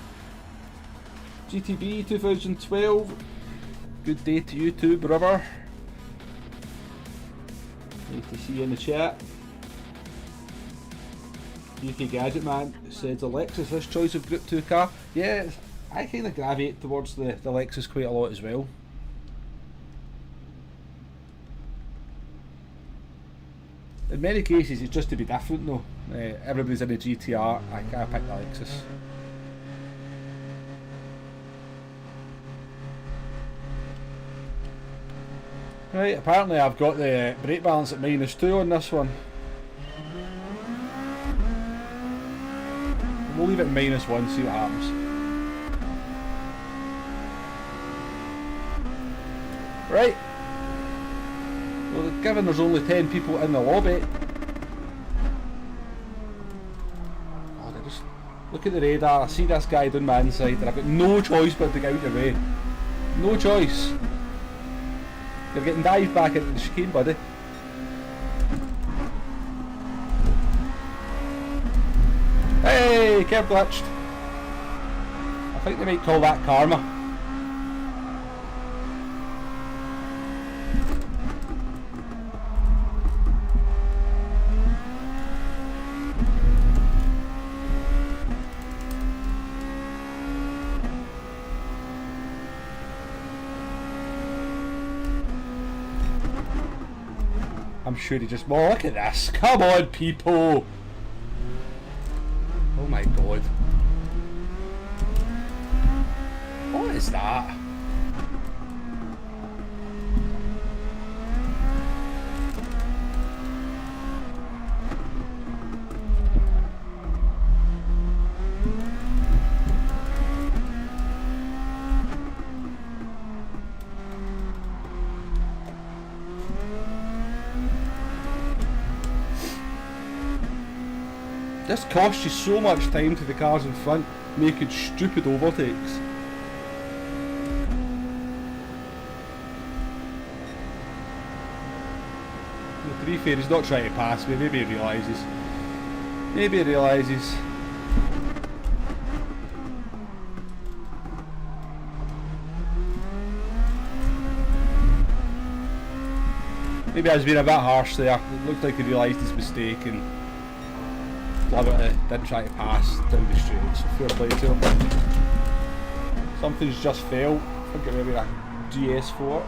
GTB 2012, good day to you too, brother. Nice to see you in the chat. UK Gadget Man says Lexus, this choice of Group 2 car. Yeah, I kind of gravitate towards the Lexus quite a lot as well. In many cases it's just to be different though. Everybody's in a GTR, I pick the Lexus. Right, apparently I've got the brake balance at -2 on this one. We'll leave it at -1, see what happens. Right. Well, given there's only 10 people in the lobby, oh, I just look at the radar, I see this guy down my inside, and I've got no choice but to get out of the way. No choice. You're getting dived back into the chicane, buddy. Hey, curb glitched. I think they might call that karma. I'm sure he just... Oh, look at this. Come on, people. Oh my god. What is that? This costs you so much time to the cars in front, making stupid overtakes. To be fair, he's not trying to pass me, maybe he realises. Maybe he realises. Maybe I was being a bit harsh there. It looked like he realised his mistake and didn't try to pass down the straight, so fair play to him. Something's just failed. I think it maybe a GS4.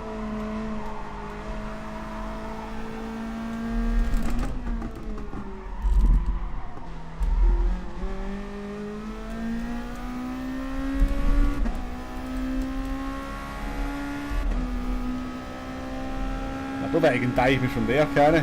I don't think he can dive me from there, can he?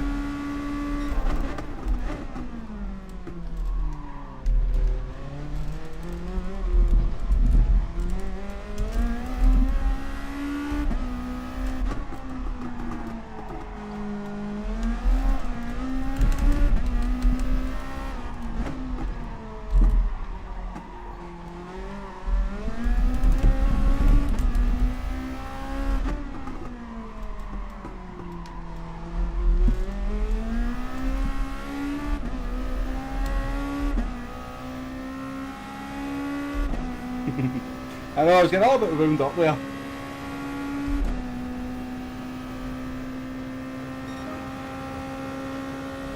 I know, I was getting a little bit wound up there.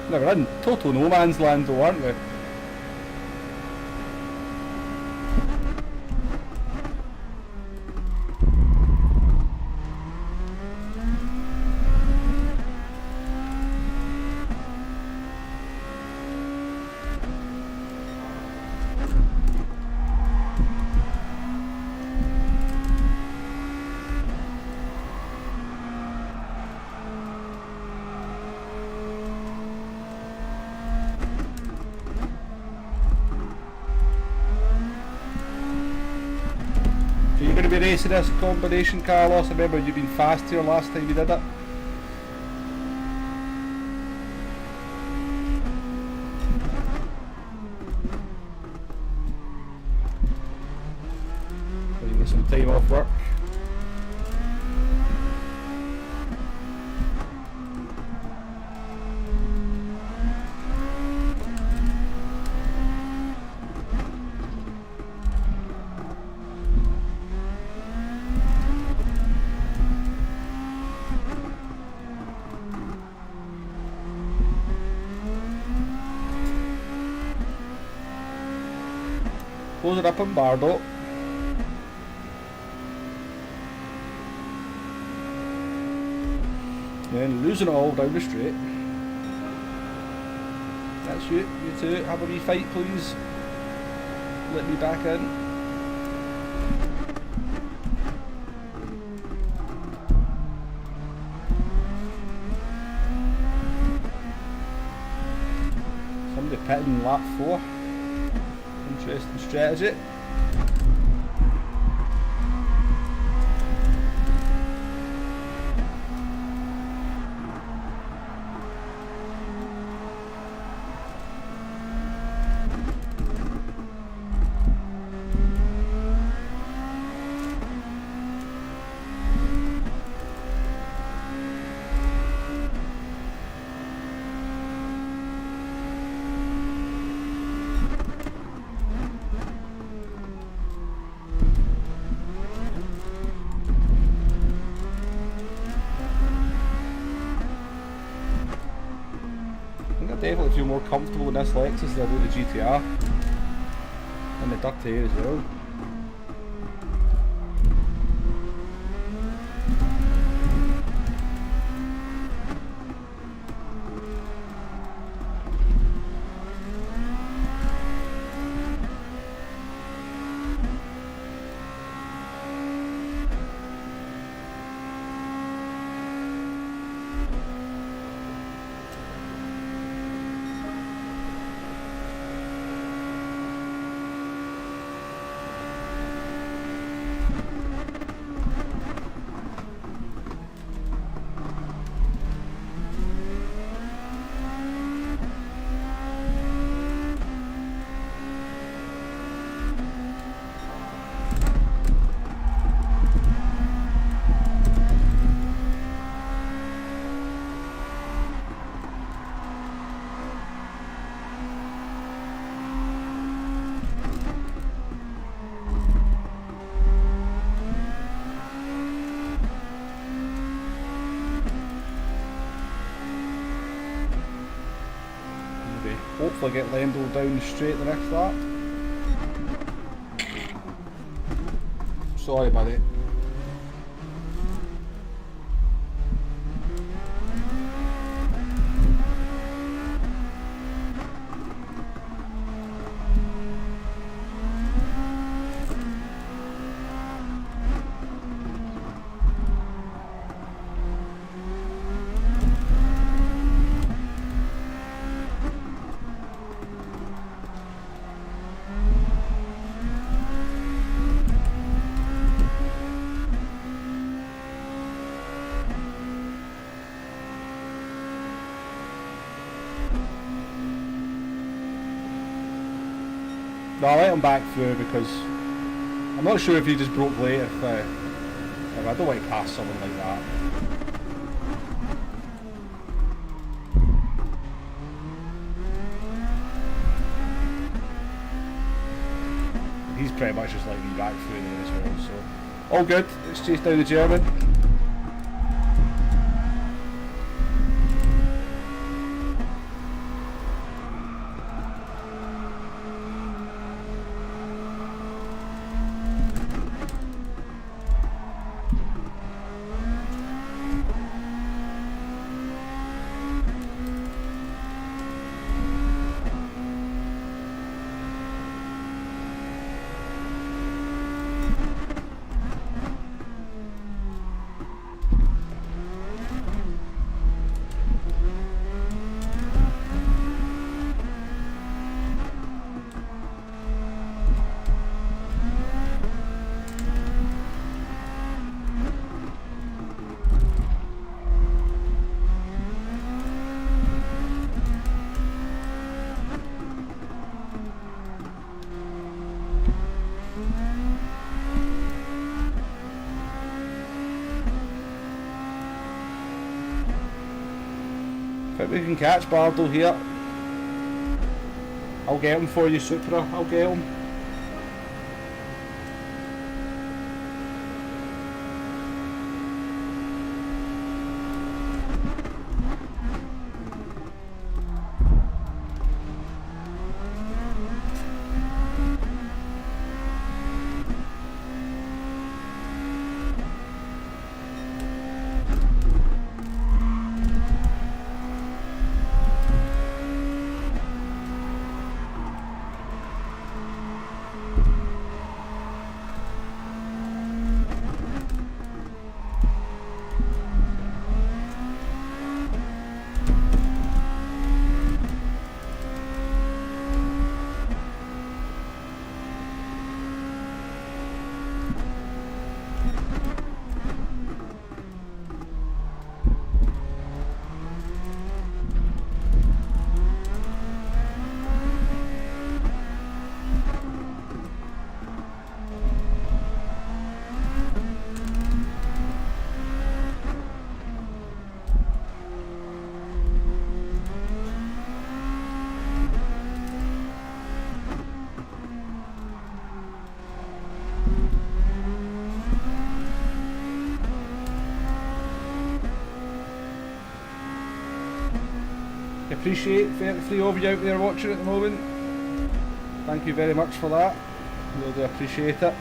No, we're in total no man's land though, aren't we? to be racing this combination, Carlos? I remember you being fast here last time you did it. So you get some time off work. Close it up on Bardo. Then losing it all down the straight. That's you two, have a wee fight please. Let me back in. Somebody pitting lap 4. Interesting strategy. Definitely feel more comfortable in this Lexus than I do the GTR. And the duct air as well. Hopefully get Lendl down the straight the next lap. Sorry buddy. No, I let him back through because I'm not sure if he just broke late. If I don't want to pass someone like that. He's pretty much just like me back through there as well. So all good. Let's chase down the German. think we can catch Bardo here. I'll get him for you, Supra. I'll get him. Appreciate 33 of you out there watching at the moment. Thank you very much for that. Really do appreciate it.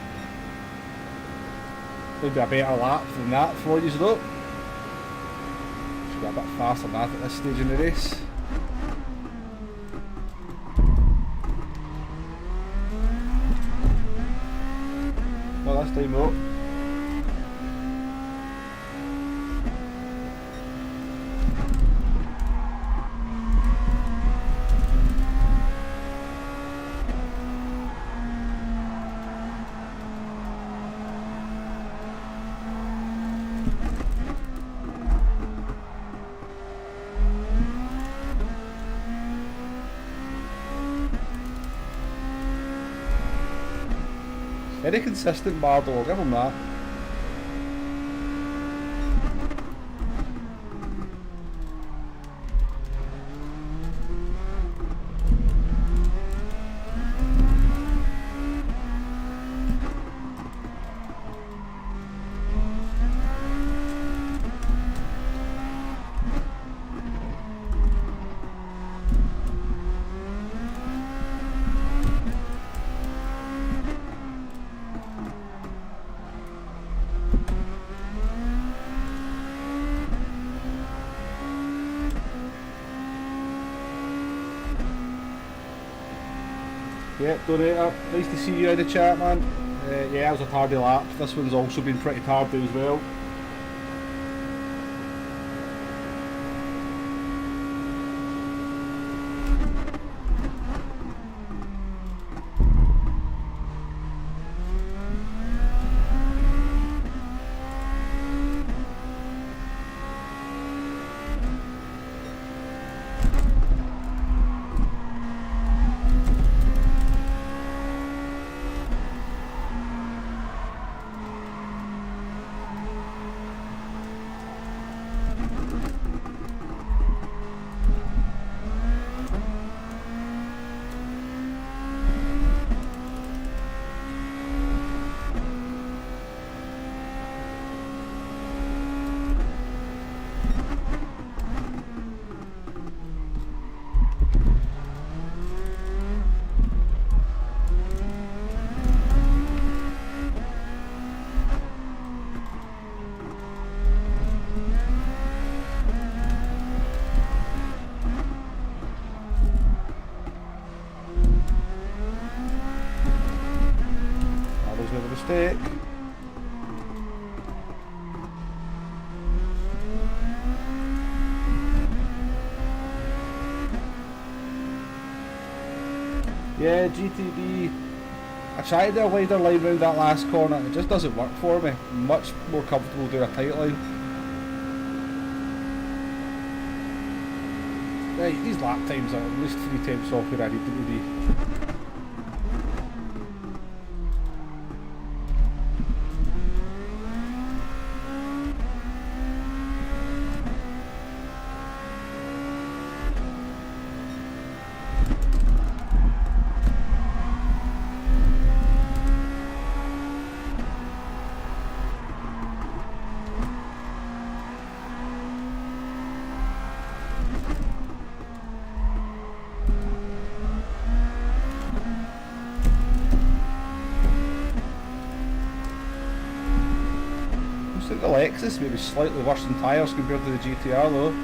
Maybe a better lap than that for you though. Should be a bit faster than that at this stage in the race. Not this time though. Very consistent Bardo, I'll give him that. Yeah, Donator, nice to see you in the chat, man. Yeah, it was a tardy lap. This one's also been pretty tardy as well. Mistake. Yeah, GTD. I tried the wider line round that last corner, it just doesn't work for me. I'm much more comfortable doing a tight line. Right, these lap times are at least 3 times off where I need them to be. I think the Lexus maybe slightly worse than tyres compared to the GTR though.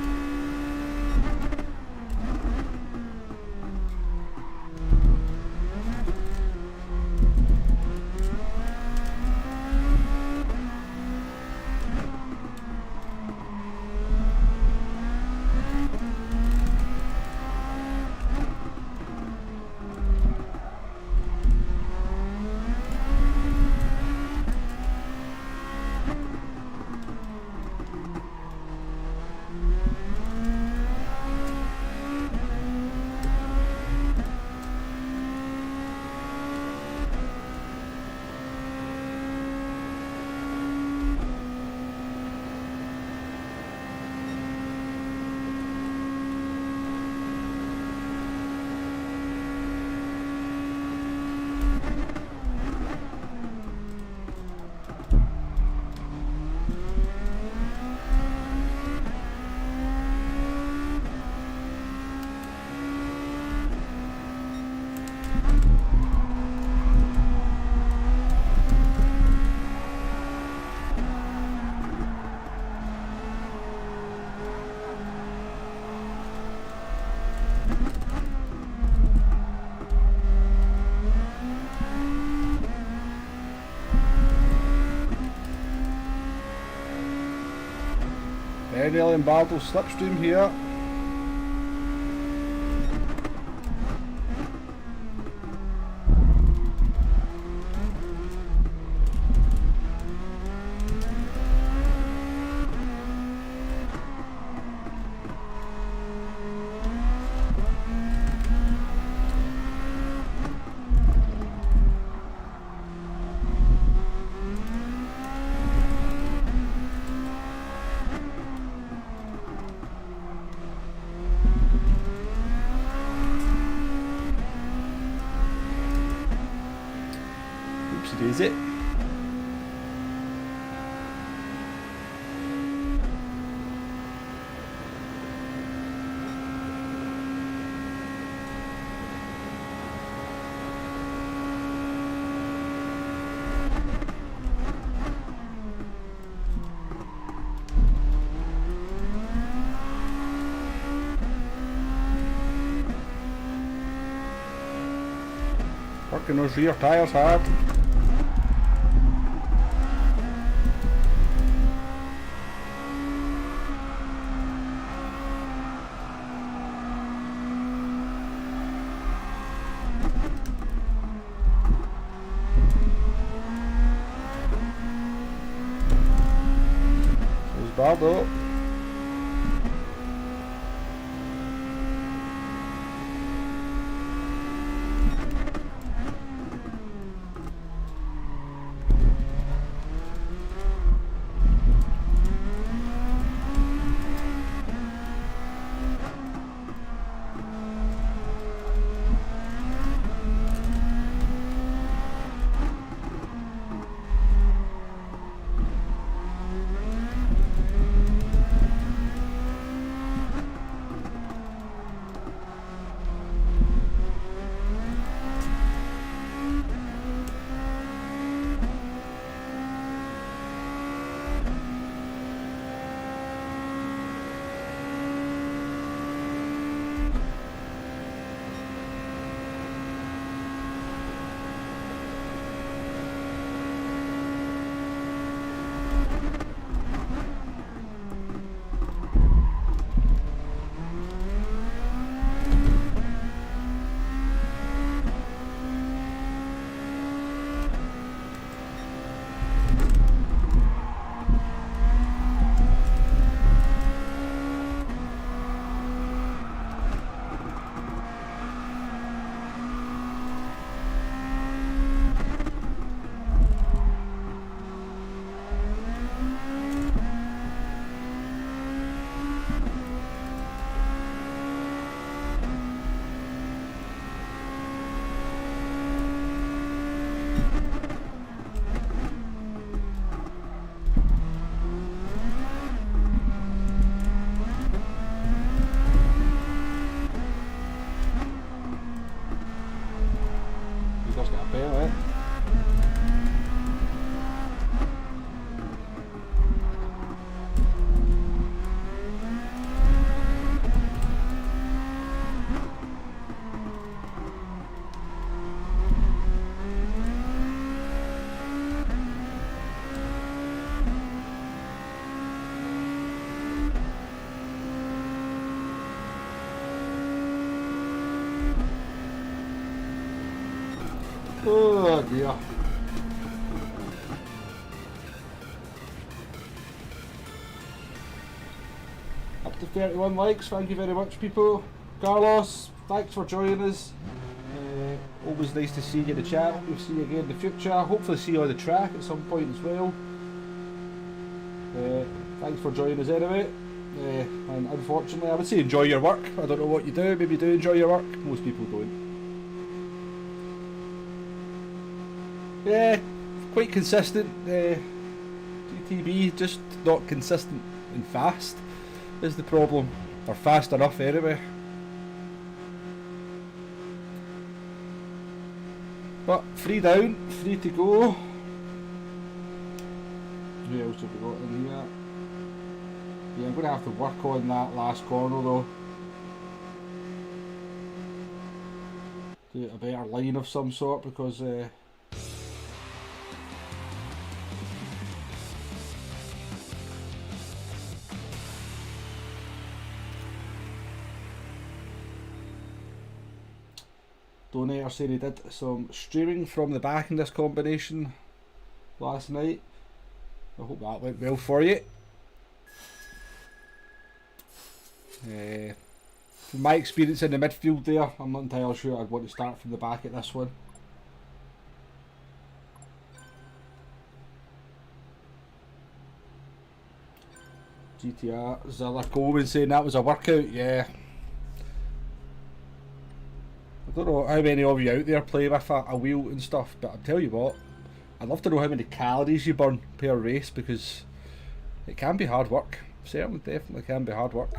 Nearly in Bardo slipstream here. Is it? Working those rear tyres hard. Bardo. Oh dear. Up to 31 likes, thank you very much people. Carlos, thanks for joining us. Always nice to see you in the chat. We'll see you again in the future. Hopefully see you on the track at some point as well. Thanks for joining us anyway. And unfortunately, I would say enjoy your work. I don't know what you do, maybe you do enjoy your work. Most people don't. Yeah, quite consistent. GTB, just not consistent and fast is the problem. Or fast enough anyway. But 3 down, 3 to go. Who else have we got in here? Yeah, I'm going to have to work on that last corner though. Do a better line of some sort because Donator said he did some streaming from the back in this combination last night. I hope that went well for you. From my experience in the midfield there, I'm not entirely sure I'd want to start from the back at this one. GTR Zilla Coleman saying that was a workout, yeah. I don't know how many of you out there play with a wheel and stuff, but I'll tell you what, I'd love to know how many calories you burn per race because it can be hard work. Certainly, definitely can be hard work.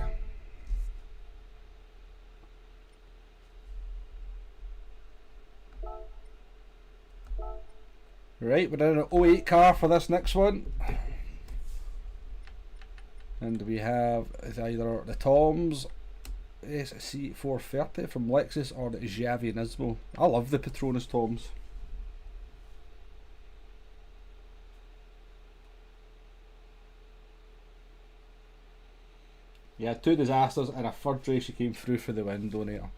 Right, we're in an 08 car for this next one. And we have either the Toms SC430 from Lexus or the Giavi Nismo. I love the Petronas Toms. Yeah, 2 disasters and a third race you came through for the win, Donator.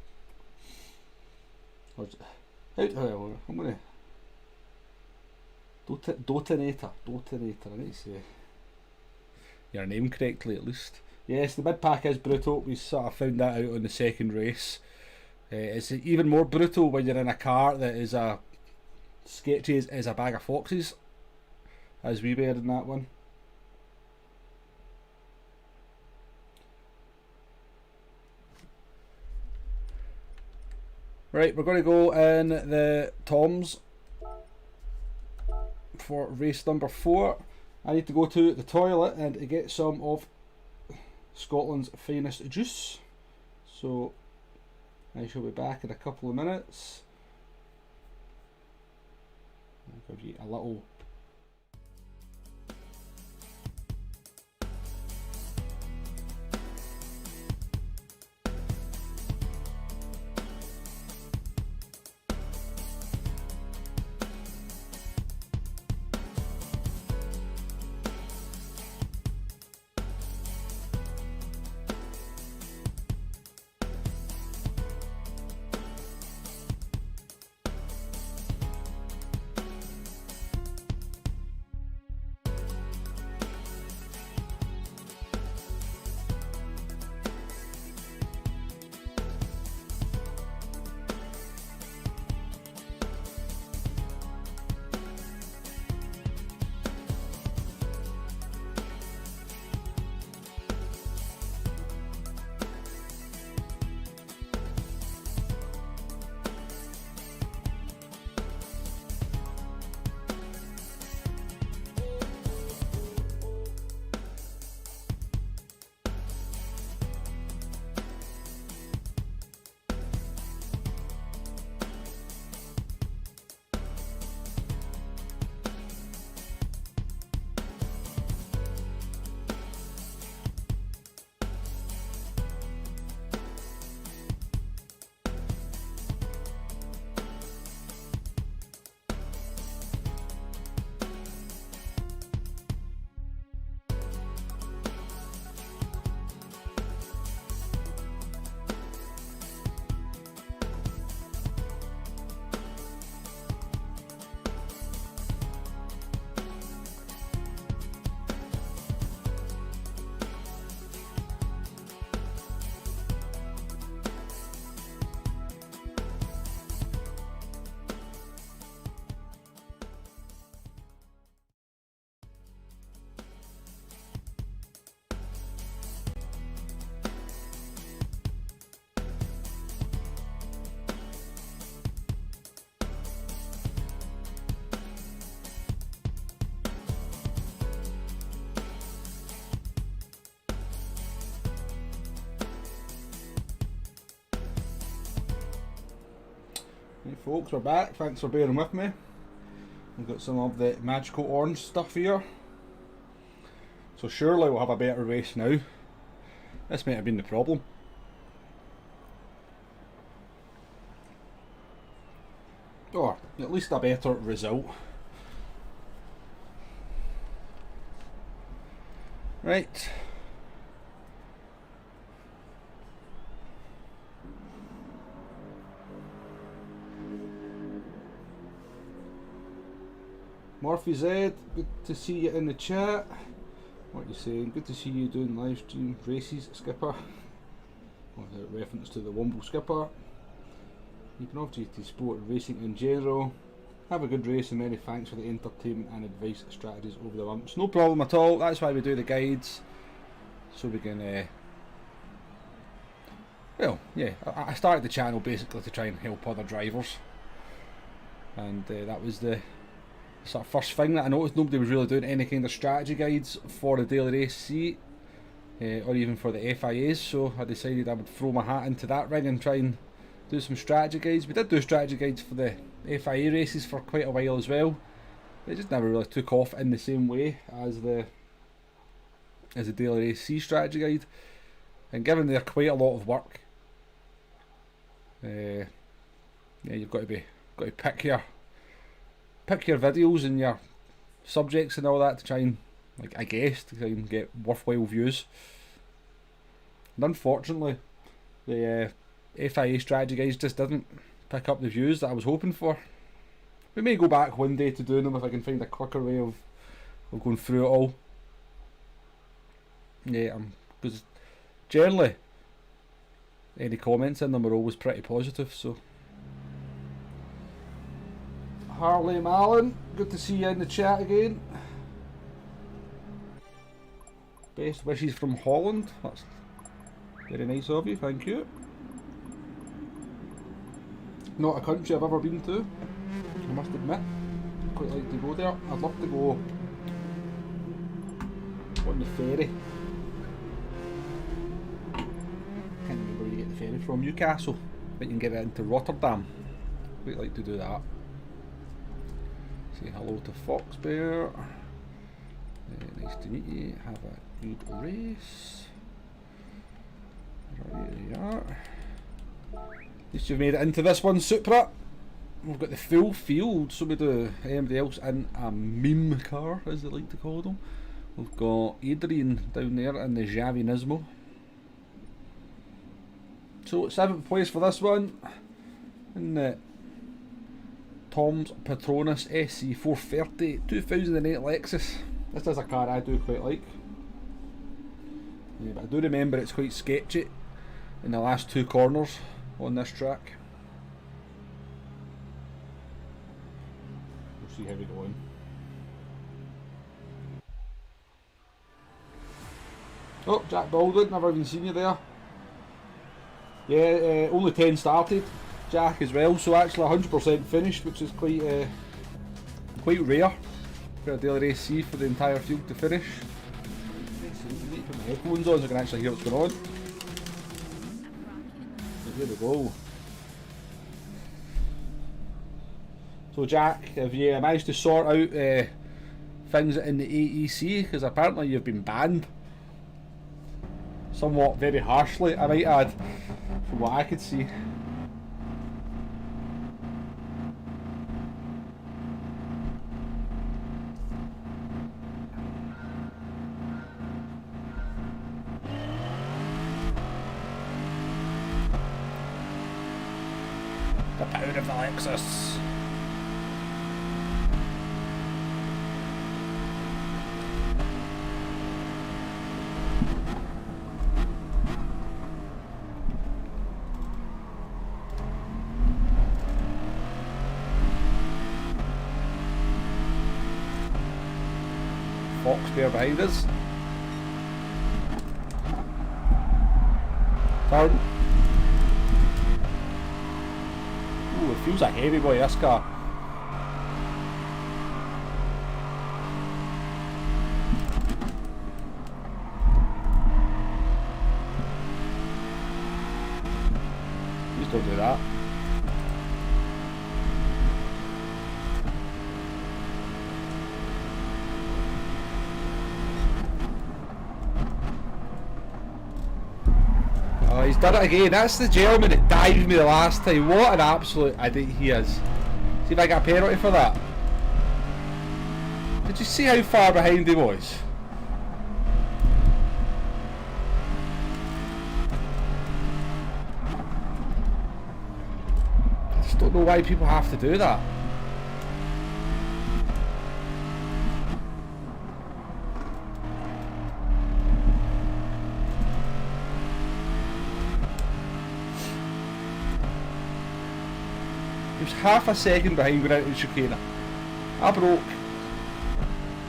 I'm going to... Dotonator, I need to say your name correctly at least. Yes, the mid pack is brutal. We sort of found that out on the second race. It's even more brutal when you're in a car that is as sketchy as a bag of foxes, as we were in that one. Right, we're going to go in the Toms for race number 4. I need to go to the toilet and get some of Scotland's finest juice, so I shall be back in a couple of minutes. I'll give you a little folks, we're back. Thanks for bearing with me. We've got some of the magical orange stuff here. So surely we'll have a better race now. This might have been the problem. Or at least a better result. Right. Murphy Z, good to see you in the chat. What are you saying? Good to see you doing live stream races, Skipper. With reference to the Womble Skipper. Keeping off GT Sport and racing in general. Have a good race and many thanks for the entertainment and advice strategies over the months. No problem at all. That's why we do the guides, so we can. Well, yeah. I started the channel basically to try and help other drivers, and that was the sort of first thing that I noticed. Nobody was really doing any kind of strategy guides for the daily race seat, or even for the FIAs. So I decided I would throw my hat into that ring and try and do some strategy guides. We did do strategy guides for the FIA races for quite a while as well. They just never really took off in the same way as the daily race C strategy guide. And given they're quite a lot of work, yeah, you've got to pick your videos and your subjects and all that to try and, I guess, to try and get worthwhile views. And unfortunately, the FIA strategy guys just didn't pick up the views that I was hoping for. We may go back one day to doing them if I can find a quicker way of going through it all. Yeah, because generally any comments in them are always pretty positive. So Harley Malin, good to see you in the chat again. Best wishes from Holland. That's very nice of you, thank you. Not a country I've ever been to, I must admit. I'd quite like to go there. I'd love to go on the ferry. Can't remember where you get the ferry from. Newcastle, but you can get it into Rotterdam. Quite like to do that. Say hello to Fox Bear. Nice to meet you. Have a good race. Right, there you are. At least you've made it into this one, Supra. We've got the full field, so we do anybody else in a meme car, as they like to call them. We've got Adrian down there in the Javi Nismo. So 7th place for this one in the Tom's Patronus SC430 2008 Lexus. This is a car I do quite like. Yeah, but I do remember it's quite sketchy in the last two corners on this track. We'll see how we go on. Oh, Jack Baldwin, never even seen you there. Yeah, only 10 started, Jack, as well, so actually 100% finished, which is quite rare for a daily race C for the entire field to finish. I need to put my headphones on so I can actually hear what's going on. Here we go. So Jack, have you managed to sort out things in the AEC? Because apparently you've been banned. Somewhat very harshly, I might add, from what I could see. The power of the Lexus. Fox Bear behind us. Turn. Ooh, it feels like a heavy boy, this car. Please don't do that. he's done it again. That's the gentleman that dived me the last time. What an absolute idiot he is. See if I get a penalty for that. Did you see how far behind he was? I just don't know why people have to do that. He was half a second behind going into the chicane. I broke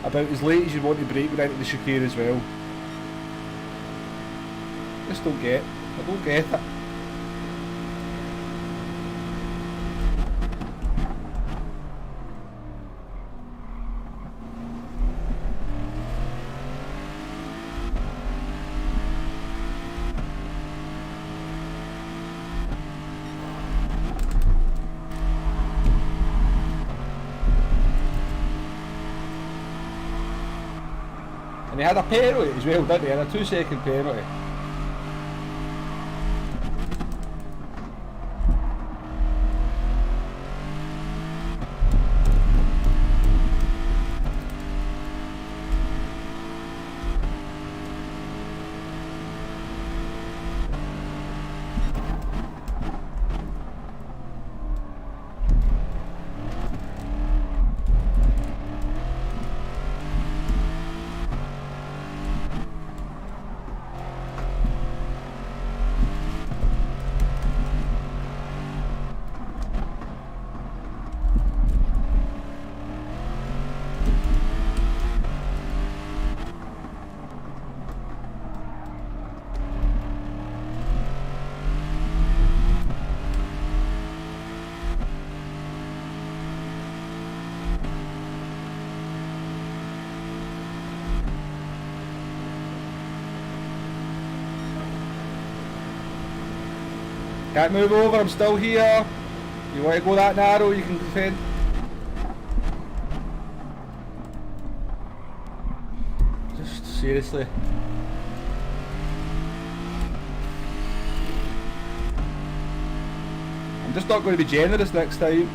about as late as you want to brake going into the chicane as well. Just don't get it. I don't get it. And he had a penalty as well, didn't he? He had a 2-second penalty. Can't move over, I'm still here. You want to go that narrow, you can defend. Just seriously. I'm just not going to be generous next time.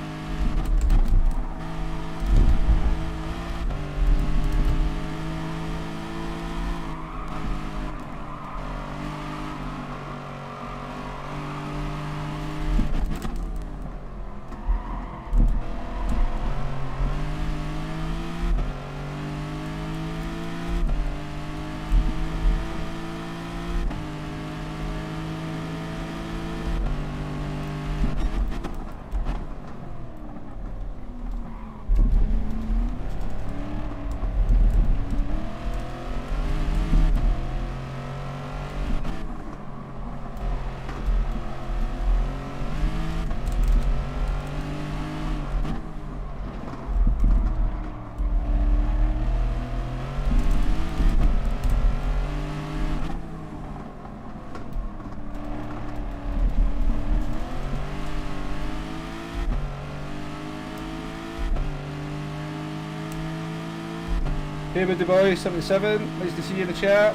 Hey with the boy, 77, nice to see you in the chat.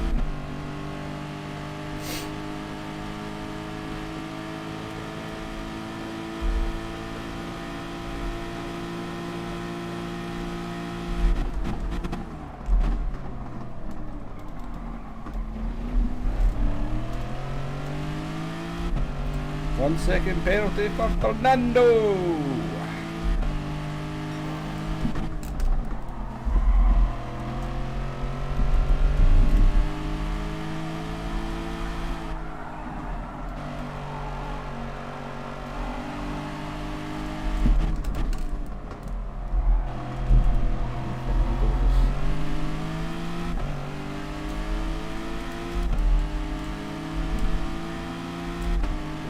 One second penalty for Fernando.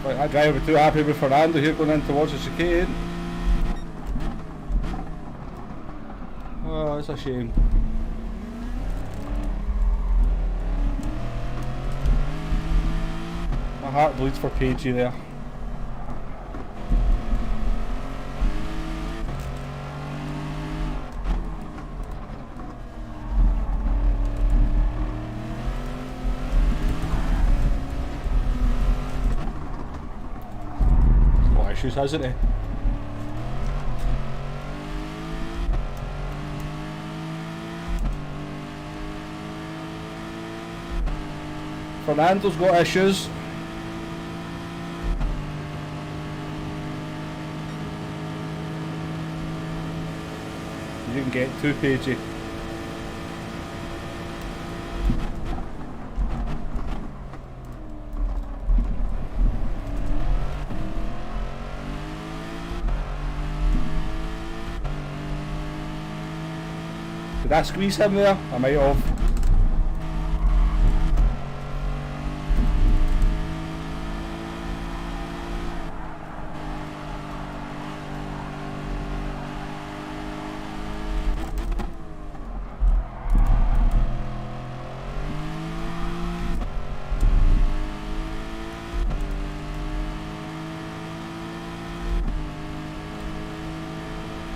That guy would be too happy with Fernando here going in towards the chicane. Oh, it's a shame. My heart bleeds for Pagey there. issues, hasn't he? Fernando's got issues. You can get too pagey. Did I squeeze him there? I might have.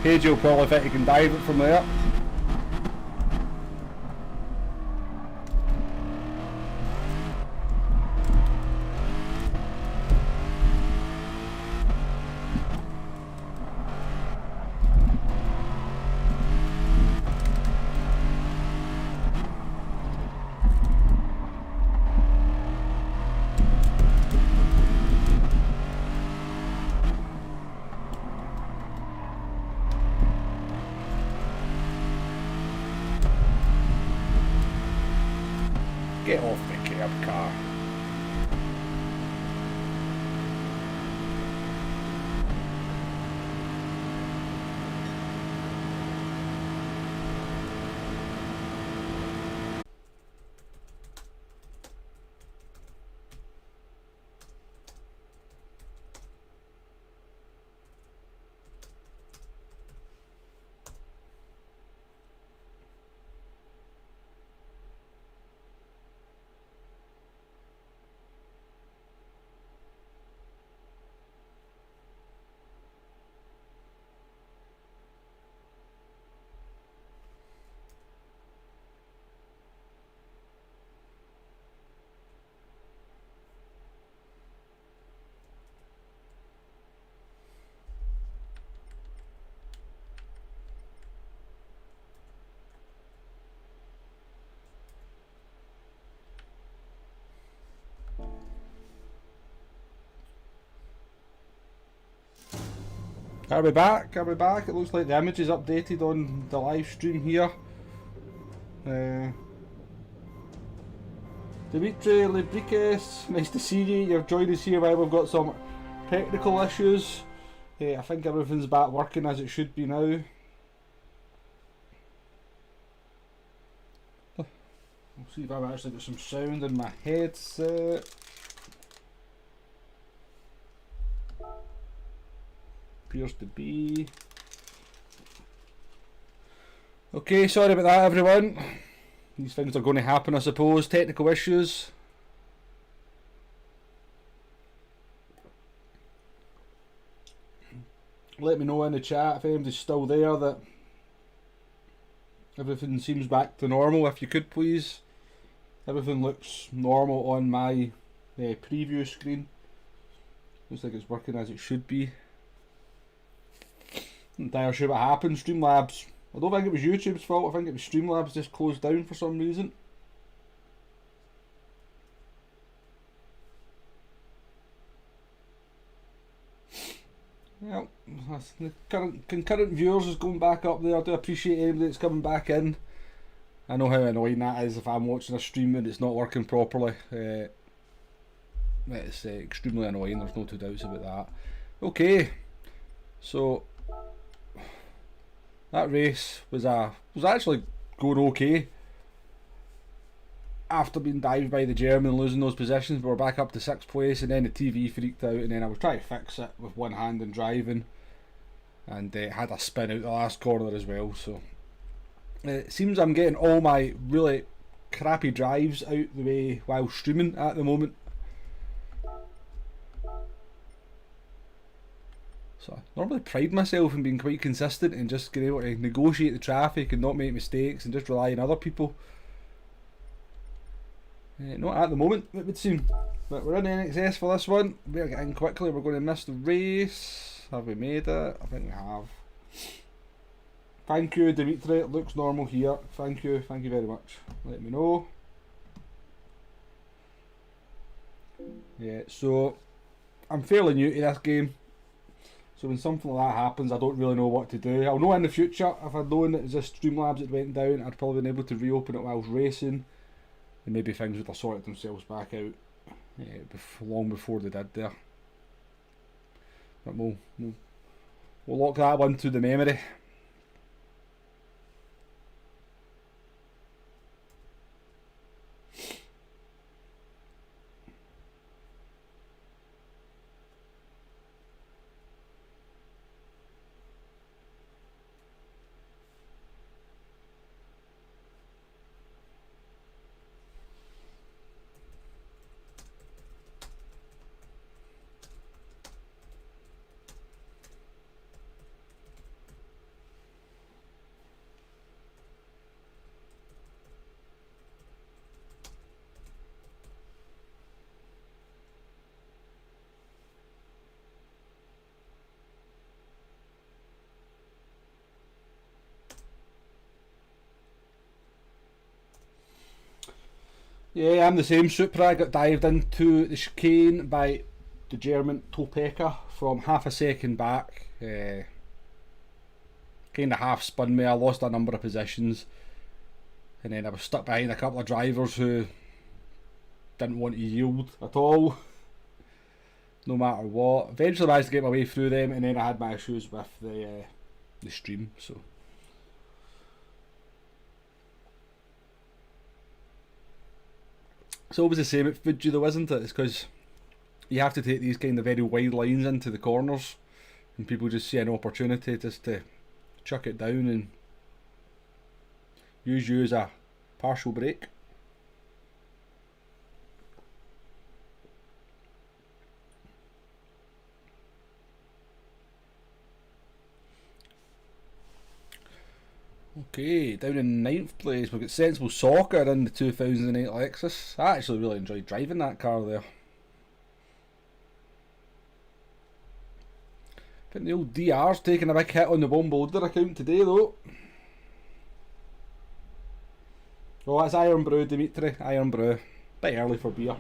Page will probably think he can dive it from there. Get off the cab car. Are we back? Are we back? It looks like the image is updated on the live stream here. Dimitri Librikis, nice to see you. You've joined us here while we've got some technical issues. I think everything's back working as it should be now. We'll see if I've actually got some sound in my headset. Appears to be. Okay, sorry about that everyone. These things are going to happen, I suppose. Technical issues. Let me know in the chat if anybody's still there that everything seems back to normal, if you could please. Everything looks normal on my preview screen. Looks like it's working as it should be. I'm not entirely sure what happened. Streamlabs, I don't think it was YouTube's fault, I think it was Streamlabs just closed down for some reason. Well, the concurrent viewers is going back up there. I do appreciate anybody that's coming back in. I know how annoying that is if I'm watching a stream and it's not working properly. It's extremely annoying, there's no two doubts about that. Okay, so that race was actually going okay. After being dived by the German and losing those positions, we were back up to 6th place, and then the TV freaked out, and then I was trying to fix it with one hand and driving, and had a spin out the last corner as well. So it seems I'm getting all my really crappy drives out the way while streaming at the moment. So I normally pride myself in being quite consistent and just being able to negotiate the traffic and not make mistakes and just rely on other people. Not at the moment, it would seem. But we're in NXS for this one. We better get in quickly, we're going to miss the race. Have we made it? I think we have. Thank you, Dimitri. It looks normal here. Thank you very much. Let me know. Yeah, so I'm fairly new to this game. So when something like that happens, I don't really know what to do. I'll know in the future. If I'd known it was just Streamlabs that went down, I'd probably been able to reopen it while I was racing. And maybe things would have sorted themselves back out long before they did there. But we'll lock that one to the memory. Yeah, I'm the same. Supra. I got dived into the chicane by the German Topeka from half a second back. Kind of half spun me. I lost a number of positions, and then I was stuck behind a couple of drivers who didn't want to yield at all, no matter what. Eventually, I managed to get my way through them, and then I had my issues with the stream. So. It's always the same at Fuji though, isn't it? It's because you have to take these kind of very wide lines into the corners, and people just see an opportunity just to chuck it down and use you as a partial brake. Okay, down in 9th place we've got Sensible Soccer in the 2008 Lexus. I actually really enjoyed driving that car there. I think the old DR's taking a big hit on the Wombleleader account today though. Oh, that's Iron Brew, Dimitri. Iron Brew. Bit early for beer.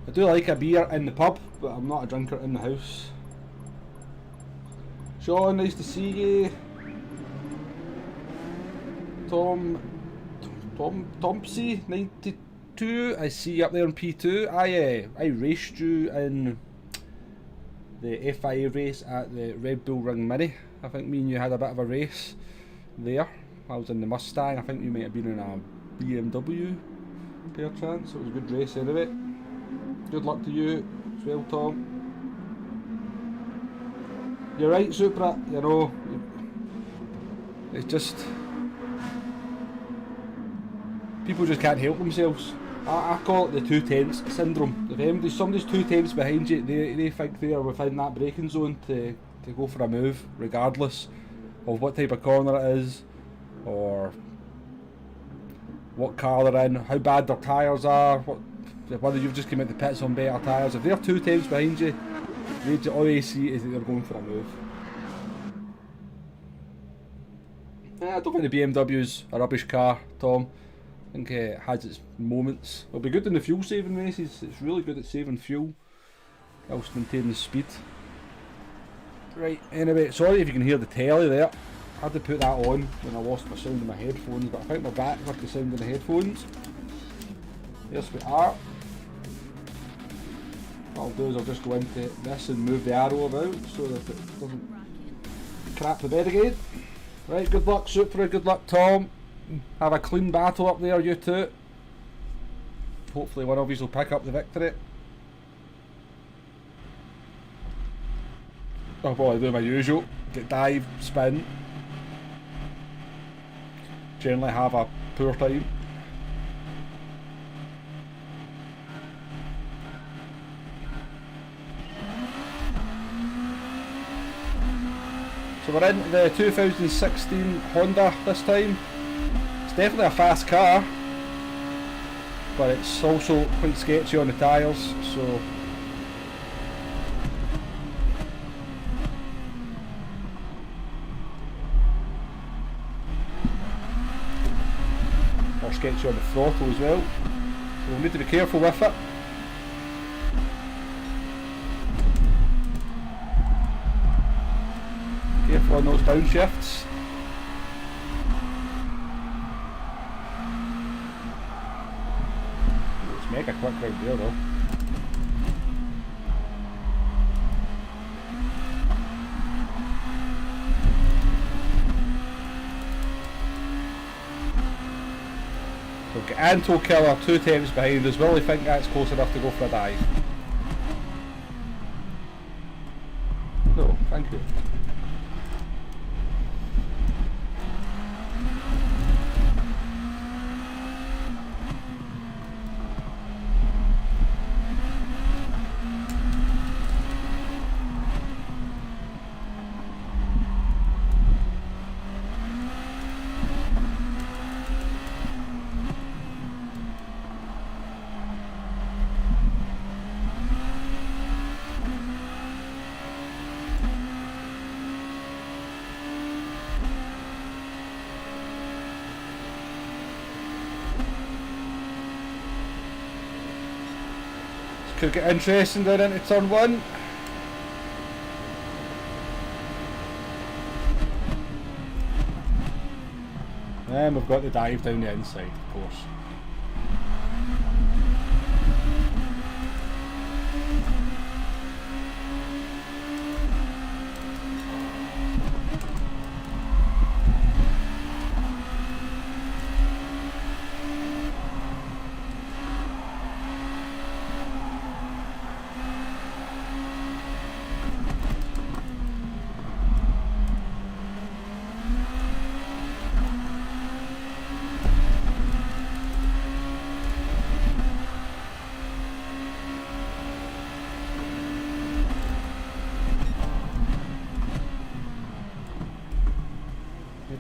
I do like a beer in the pub, but I'm not a drinker in the house. Sean, nice to see you. Tompsy 92, I see you up there in P2. I raced you in the FIA race at the Red Bull Ring Mini. I think me and you had a bit of a race there. I was in the Mustang, I think you might have been in a BMW per chance. It was a good race anyway. Good luck to you as well, Tom. You're right, Supra, you know, it's just, people just can't help themselves. I call it the 2/10 syndrome. If somebody's 2/10 behind you, they think they are within that braking zone to go for a move, regardless of what type of corner it is, or what car they're in, how bad their tyres are, whether you've just come out the pits on better tyres. If they're 2/10 behind you, all they see is that they're going for a move. I don't think the BMW's a rubbish car, Tom. I think it has its moments. It'll be good in the fuel saving races. It's really good at saving fuel whilst maintaining speed. Right, anyway, sorry if you can hear the telly there. I had to put that on when I lost my sound in my headphones, but I think my back got the sound in the headphones. Yes, we are. What I'll do is I'll just go into this and move the arrow about so that it doesn't crap the bed again. Right, good luck Supra, good luck Tom. Have a clean battle up there, you two. Hopefully one of you will pick up the victory. I'll probably do my usual. Get dive, spin. Generally have a poor time. So we're in the 2016 Honda this time. It's definitely a fast car, but it's also quite sketchy on the tyres, so or sketchy on the throttle as well, so we'll need to be careful with it. Careful on those downshifts. It's mega quick right there though. So Anto Killer 2 attempts behind us. Will he think that's close enough to go for a dive? No, thank you. Could get interesting down into turn 1. And we've got the dive down the inside, of course.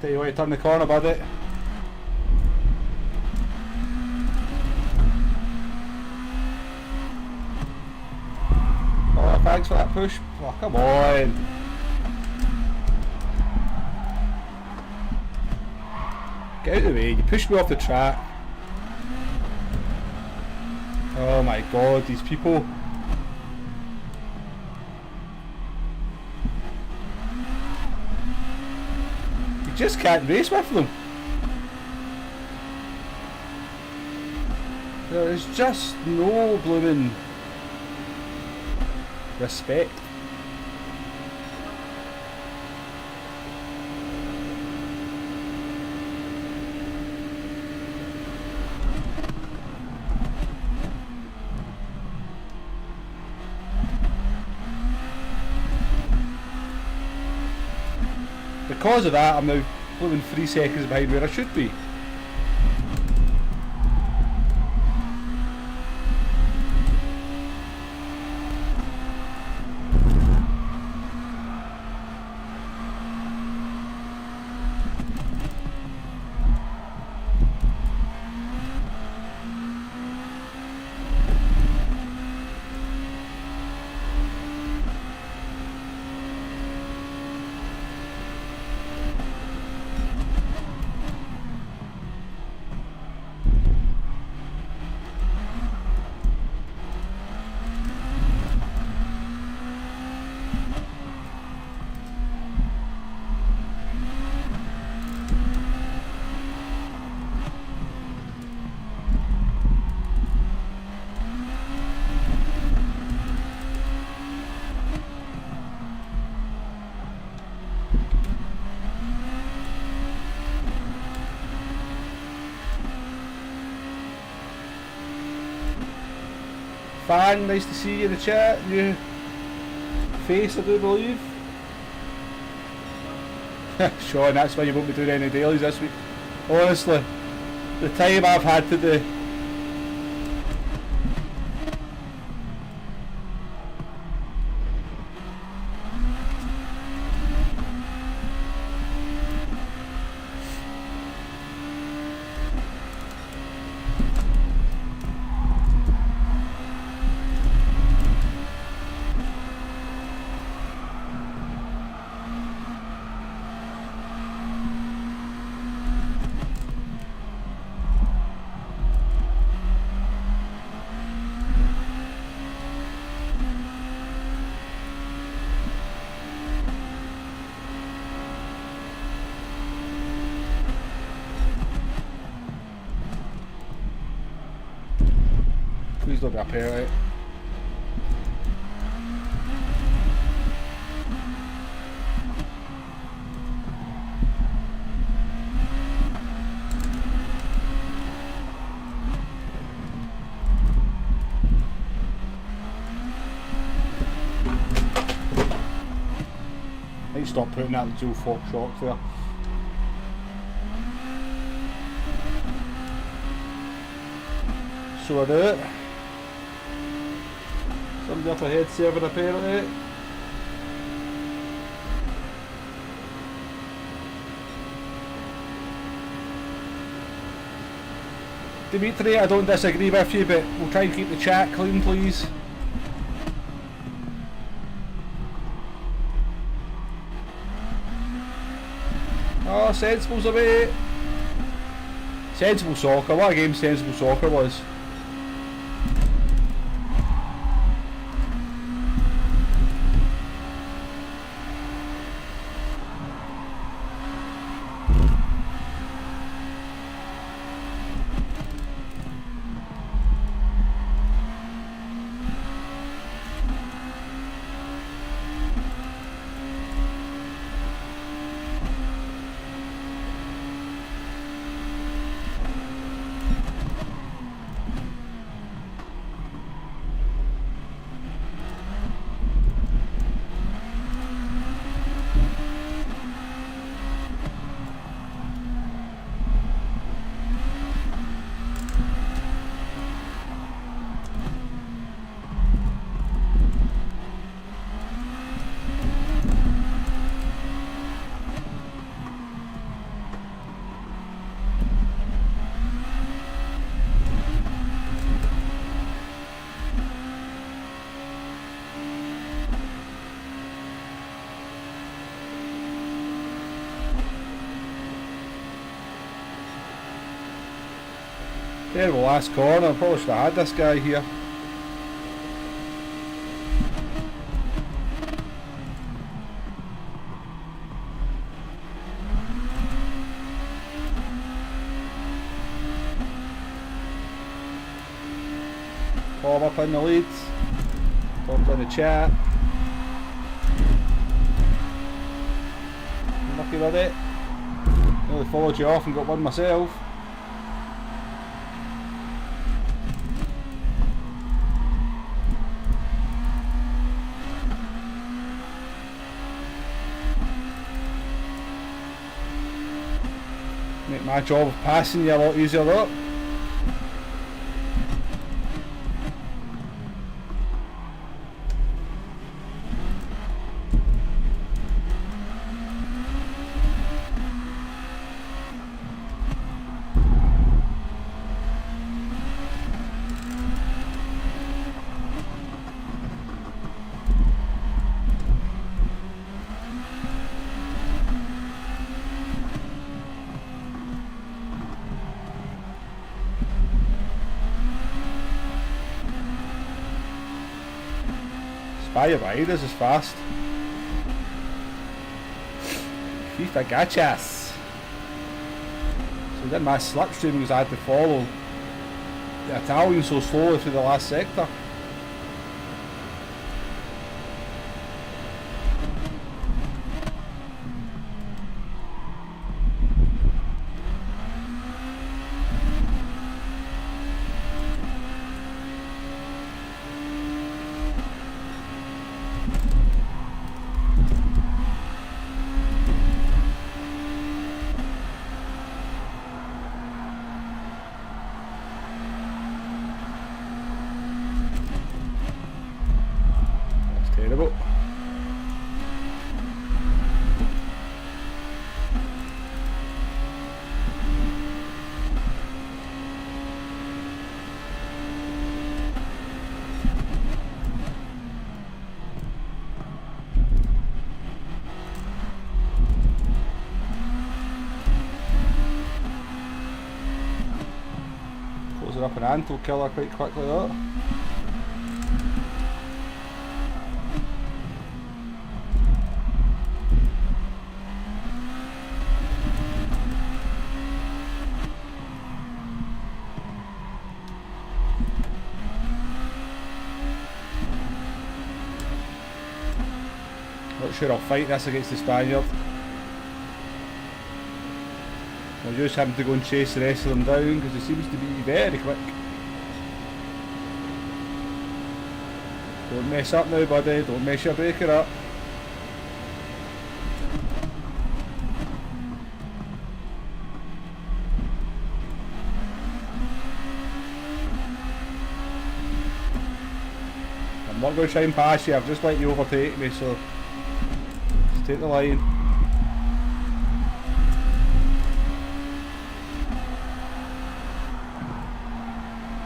Tell you what, turn the corner, buddy. Oh, thanks for that push. Oh, come on. Get out of the way, you pushed me off the track. Oh my god, these people. Just can't race with them. There is just no blooming respect. Because of that, I'm now blooming 3 seconds behind where I should be. Fang, nice to see you in the chat. New face, I do believe. Sean, that's why you won't be doing any dailies this week. Honestly, the time I've had to do. Please don't be a penalty. Might stop putting that in 2-4 shocks there. So I do it. Somebody up ahead serving a penalty. Dimitri, I don't disagree with you, but we'll try and keep the chat clean, please. Oh, Sensible's away. Sensible Soccer, what a game Sensible Soccer was. Terrible last corner, probably should have had this guy here. Bob up in the lead, Bob's in the chat. Lucky with it. Nearly followed you off and got one myself. Make my job of passing you a lot easier though. Fire riders is fast. FIFA gachas. So then my slipstream because I had to follow the Italian so slowly through the last sector. Terrible. Close it up an Antle killer quite quickly though. Not sure I'll fight this against the Spaniard. I'll use him to go and chase the rest of them down because he seems to be very quick. Don't mess up now, buddy. Don't mess your breaker up. I'm not going to try and pass you. I've just let you overtake me, so just take the line.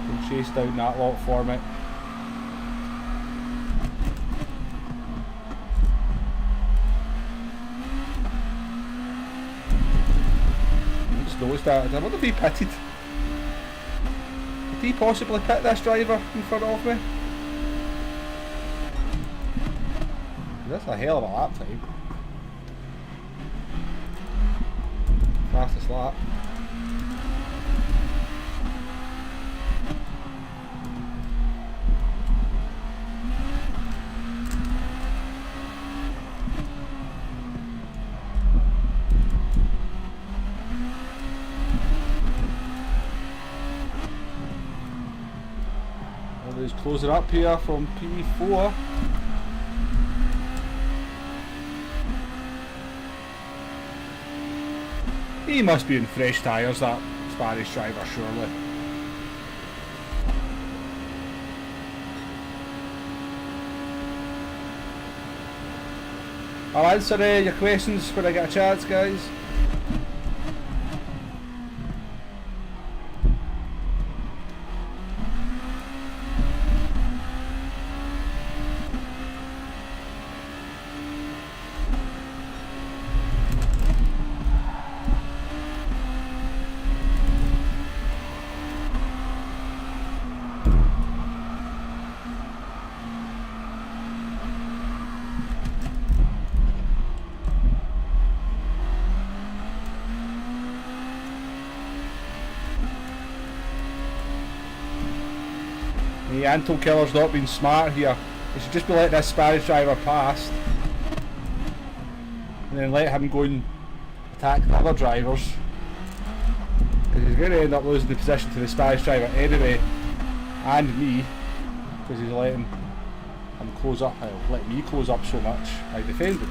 Don't chase down that lot for me. Noticed that. I wonder if he pitted. Did he possibly pit this driver in front of me? That's a hell of a lap time. Fastest lap. Let's close it up here from P4. He must be in fresh tyres, that Spanish driver, surely. I'll answer your questions when I get a chance, guys. The Anton killer's not been smart here. He should just be letting this Spanish driver pass and then let him go and attack the other drivers, because he's going to end up losing the position to the Spanish driver anyway, and me, because he's letting him close up, let me close up so much by defending.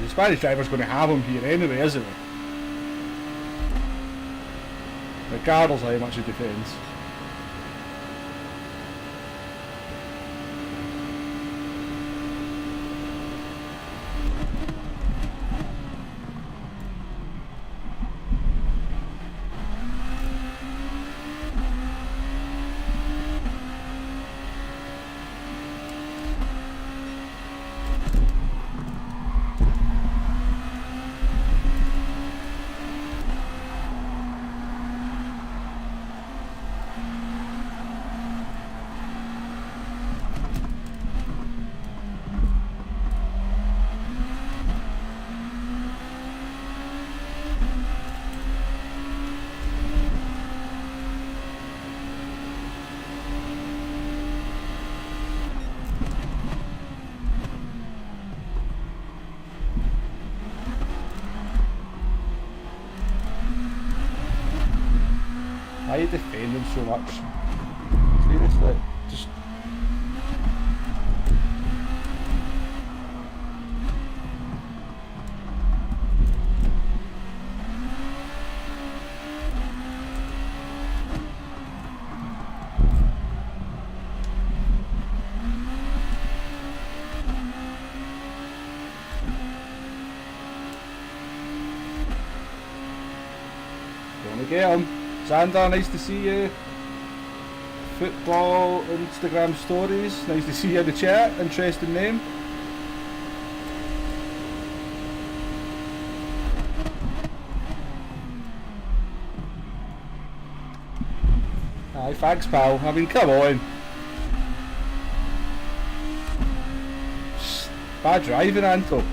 The Spanish driver's going to have him here anyway, isn't he? Regardless of how much he defends. Why are you defending so much? Seriously, just... Gonna get him. Xander, nice to see you. Football Instagram stories, nice to see you in the chat, interesting name. Aye, thanks pal, I mean come on. Bad driving, Anto.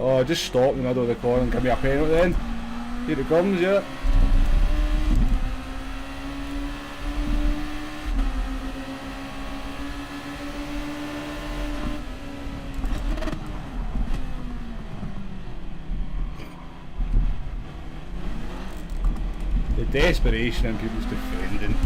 Oh, just stop in the middle of the corner and give me a penalty then. Here it comes, yeah. The desperation in people's defending.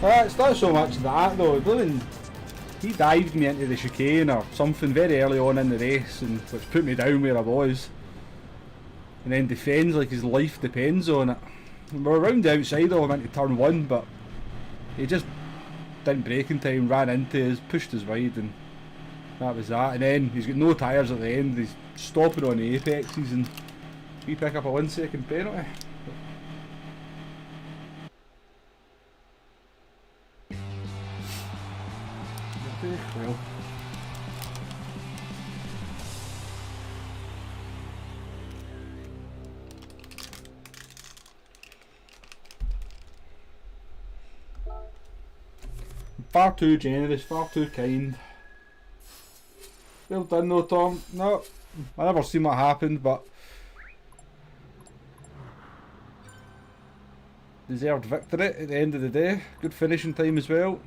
It's not so much that though. He dived me into the chicane or something very early on in the race, and which put me down where I was. And then defends like his life depends on it. And we're around the outside of him into turn one, but he just didn't brake in time, ran into us, pushed us wide, and that was that. And then he's got no tyres at the end, he's stopping on the apexes, and we pick up a 1 second penalty. Well. far too generous, far too kind. Well done though, Tom. No, I never seen what happened, but deserved victory at the end of the day. Good finishing time as well.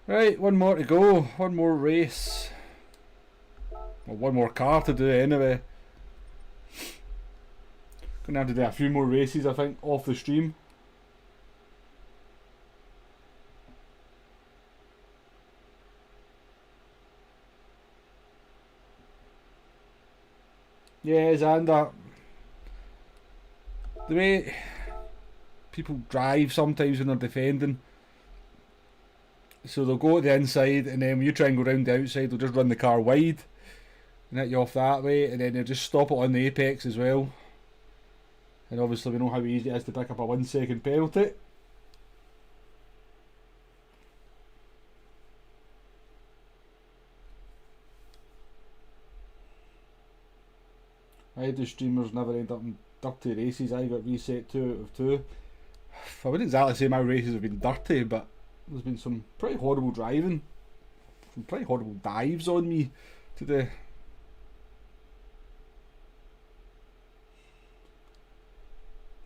Right, one more to go, one more race. Well, one more car to do anyway. Gonna have to do a few more races, I think, off the stream. Yeah, Xander. The way people drive sometimes when they're defending. So they'll go to the inside, and then when you try and go round the outside, they'll just run the car wide and hit you off that way, and then they'll just stop it on the apex as well. And obviously we know how easy it is to pick up a 1 second penalty. I do streamers never end up in dirty races. I got reset 2 out of 2. I wouldn't exactly say my races have been dirty, but there's been some pretty horrible driving, some pretty horrible dives on me today.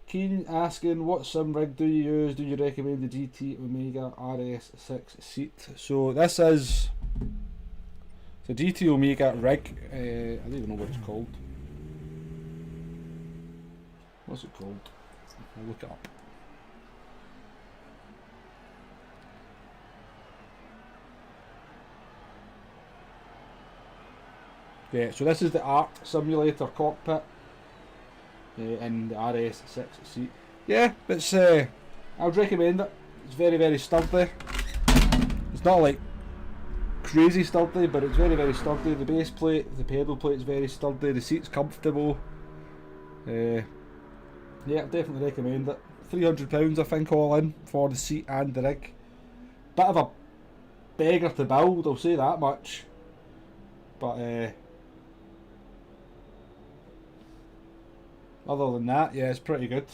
Keen asking, what sim rig do you use? Do you recommend the GT Omega RS6 seat? So this is the GT Omega rig. I don't even know what it's called. What's it called? I'll look it up. Yeah, so this is the ARC simulator cockpit in the RS6 seat. Yeah, it's I would recommend it. It's very, very sturdy. It's not like crazy sturdy, but it's very, very sturdy. The base plate, the pedal plate is very sturdy. The seat's comfortable. Yeah, I'd definitely recommend it. £300 I think all in for the seat and the rig. Bit of a beggar to build, I'll say that much. But other than that, yeah, it's pretty good.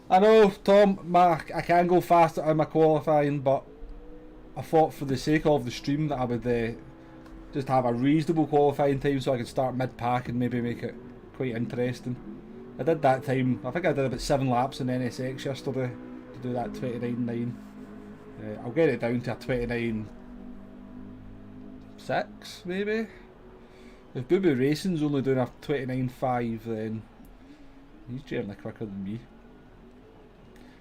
I know, Tom, I can go faster in my qualifying, but I thought for the sake of the stream that I would just have a reasonable qualifying time so I could start mid-pack and maybe make it quite interesting. I did that time, I think I did about 7 laps in NSX yesterday to do that 29.9. I'll get it down to a 29.6 maybe. If Boo Boo Racing's only doing a 29.5, then he's generally quicker than me.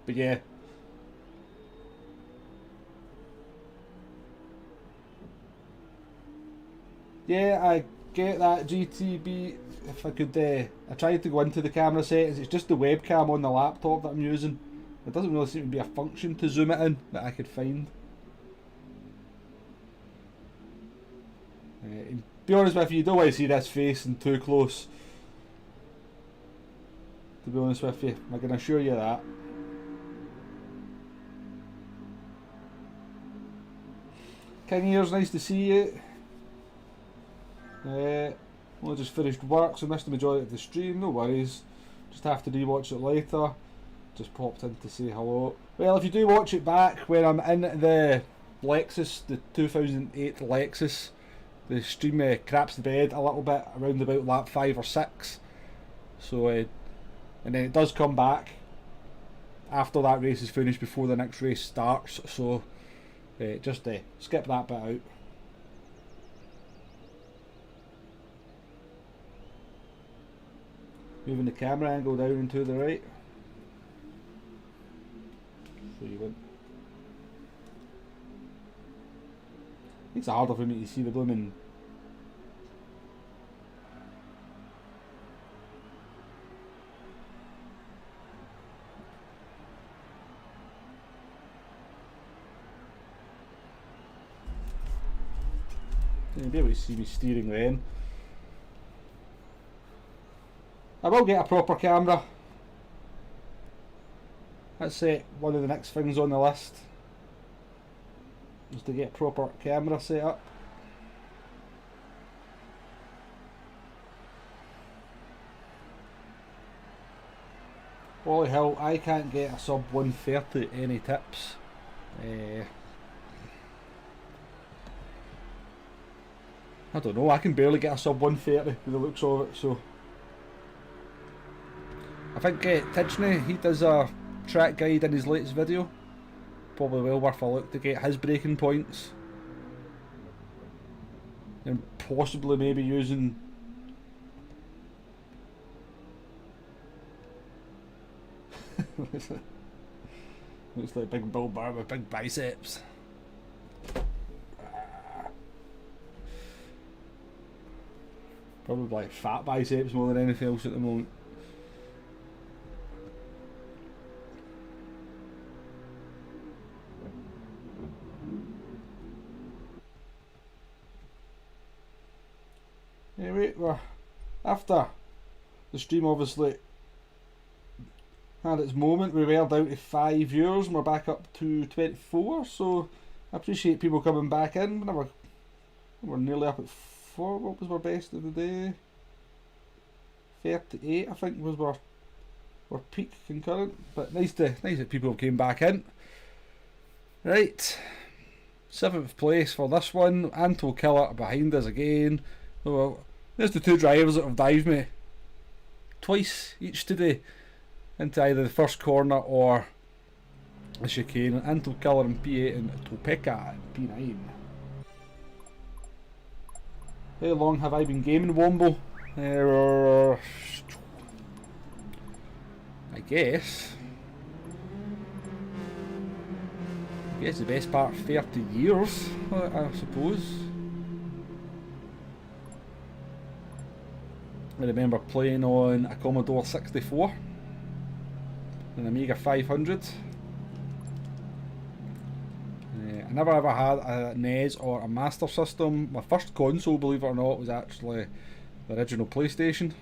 But yeah. Yeah, I get that, GTB. If I could, I tried to go into the camera settings. It's just the webcam on the laptop that I'm using. There doesn't really seem to be a function to zoom it in that I could find. Be honest with you, you don't want to see this face in too close. To be honest with you, I can assure you that. King Ears, nice to see you. Only just finished work, so missed the majority of the stream. No worries. Just have to rewatch it later. Just popped in to say hello. Well, if you do watch it back when I'm in the Lexus, the 2008 Lexus, the stream craps the bed a little bit around about lap 5 or 6. So, and then it does come back after that race is finished before the next race starts. So, just skip that bit out. Moving the camera angle down and to the right. So you went. Makes it harder for me to see the blooming. You'll be able to see me steering then. I will get a proper camera. That's one of the next things on the list, is to get proper camera set up. Holy hell, I can't get a sub 130. Any tips? I don't know, I can barely get a sub 130 with the looks of it, so I think Tidgney, he does a track guide in his latest video. Probably well worth a look to get his braking points. And possibly maybe using looks like Big Bill Burr with big biceps. Probably like fat biceps more than anything else at the moment. Anyway, we're after the stream obviously had its moment. We were down to 5 viewers and we're back up to 24, so I appreciate people coming back in. We're nearly up at 4. What was our best of the day? 38 I think was our peak concurrent, but nice that people came back in. Right, 7th place for this one. Anto Killer behind us again. Oh well, there's the two drivers that have dived me twice each today into either the first corner or the chicane. Anto Killer in P8 and Topeka in P9. How long have I been gaming Womble? I guess the best part 30 years, I suppose. I remember playing on a Commodore 64, an Amiga 500. I never ever had a NES or a Master System. My first console, believe it or not, was actually the original PlayStation.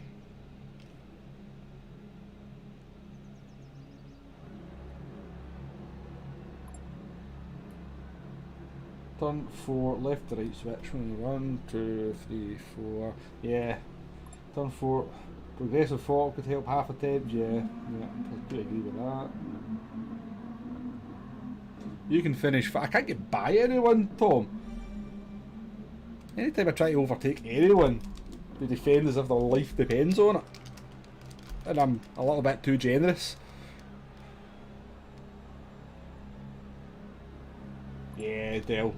Turn 4, left to right switch. 1, 2, 3, 4. Yeah. Turn 4. Progressive throttle could help half attempts. Yeah, I could agree with that. You can finish. I can't get by anyone, Tom. Anytime I try to overtake anyone, they defend as if their life depends on it. And I'm a little bit too generous. Yeah, Dell.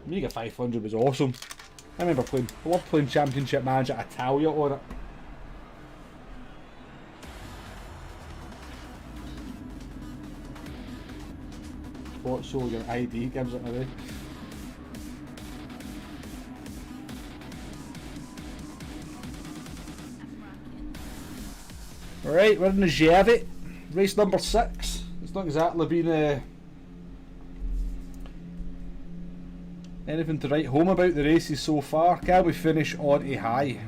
Amiga 500 was awesome. I remember I loved playing Championship Manager Italia on it. Sports show your ID gives it away. Right, we're in the Chevy, race number 6. It's not exactly been anything to write home about the races so far. Can we finish on a high?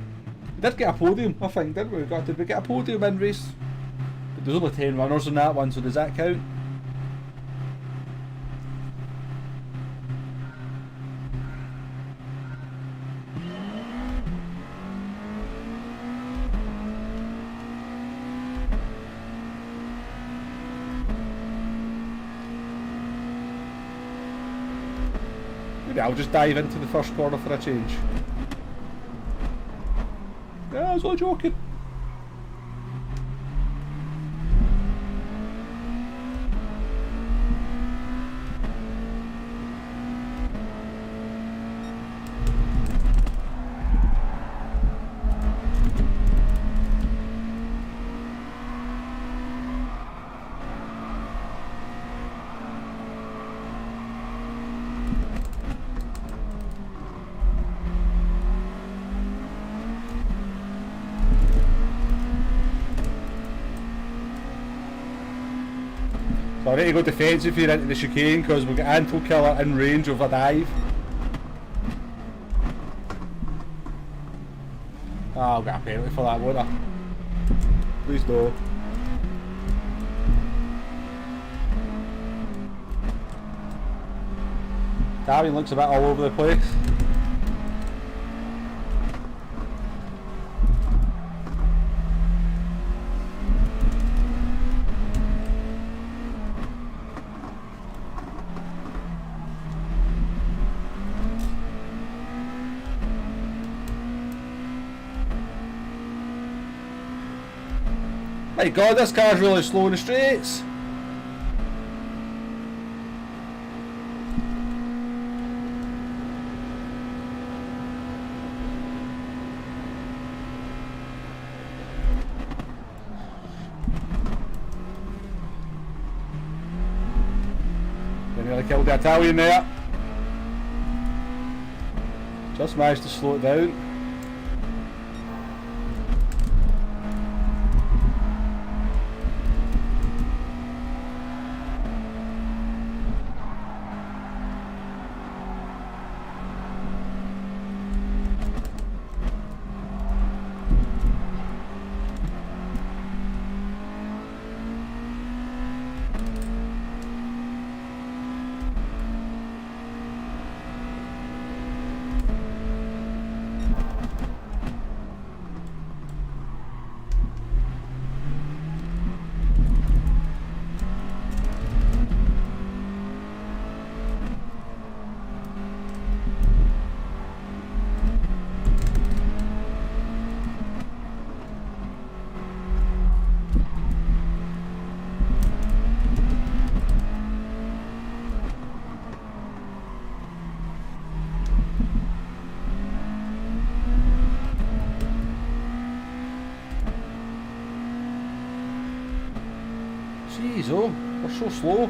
We did get a podium, I think, didn't we? Did we get a podium in race? But there's only 10 runners on that one, so does that count? I'll just dive into the first corner for a change. Yeah, I was all joking. So I need to go defensive here into the chicane because we've got Anto Killer in range of a dive. Oh, I'll get a penalty for that, won't I? Please no. Italian looks a bit all over the place. My God, this car's really slow in the straights. They nearly killed the Italian there. Just managed to slow it down. Jeez, oh, we're so slow.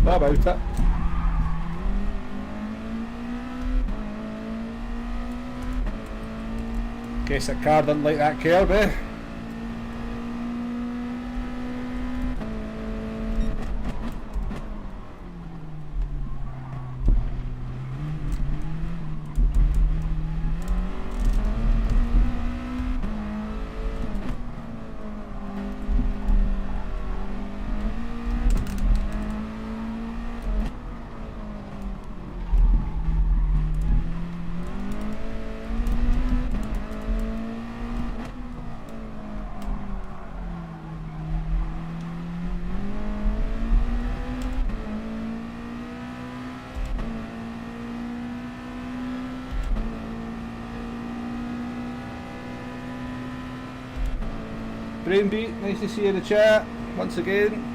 About it. Guess that car didn't like that curb, eh? Brainbeat, nice to see you in the chat once again.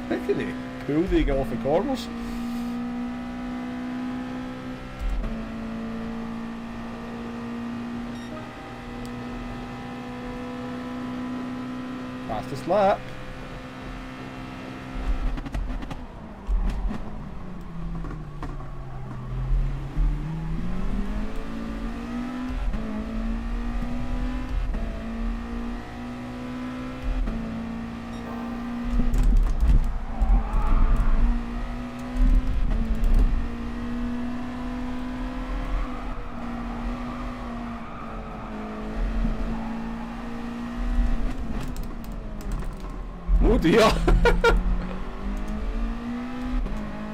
How can they pull they get off the corners? Fastest lap. Oh dear!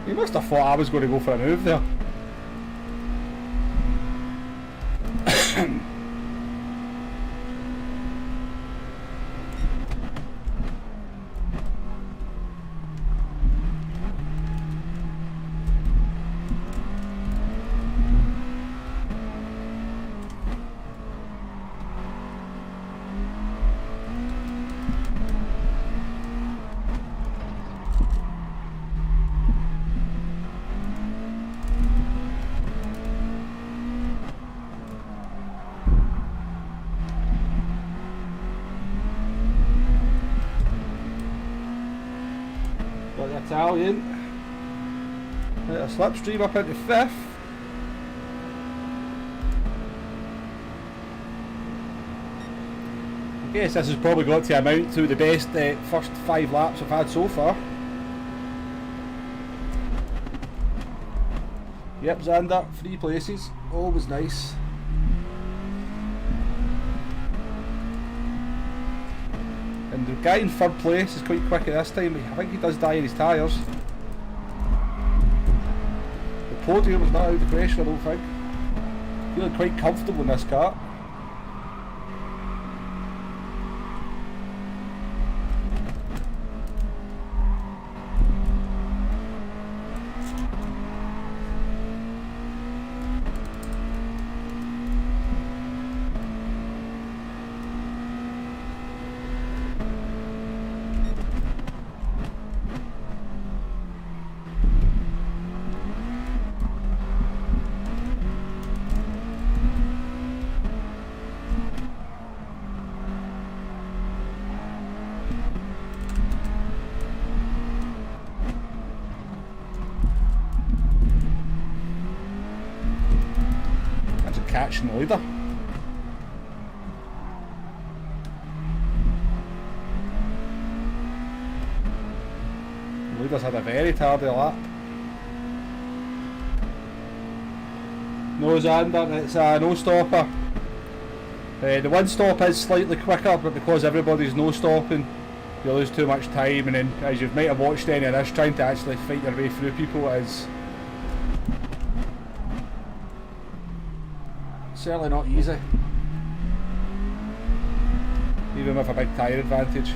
He must have thought I was going to go for a move there. Got the Italian. Let a slipstream up into 5th. I guess this has probably got to amount to the best first 5 laps I've had so far. Yep, Xander, 3 places, always nice. And the guy in 3rd place is quite quick at this time. I think he does die in his tyres. The podium is not out of the question, I don't think. Feeling quite comfortable in this car. Catching the leader. The leader's had a very tardy lap. No Xander, it's a no stopper. The one stop is slightly quicker, but because everybody's no stopping, you lose too much time, and then as you might have watched any of this, trying to actually fight your way through people is certainly not easy, even with a big tyre advantage.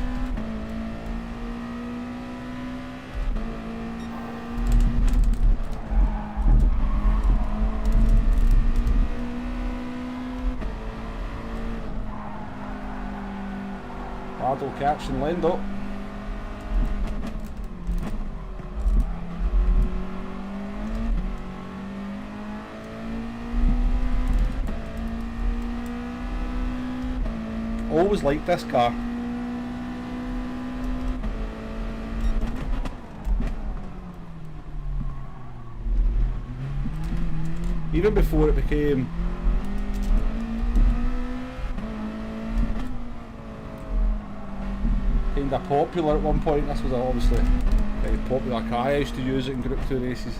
Bardo catching Lendo. Always liked this car. Even before it became kind of popular at one point, this was obviously a very popular car. I used to use it in Group 2 races.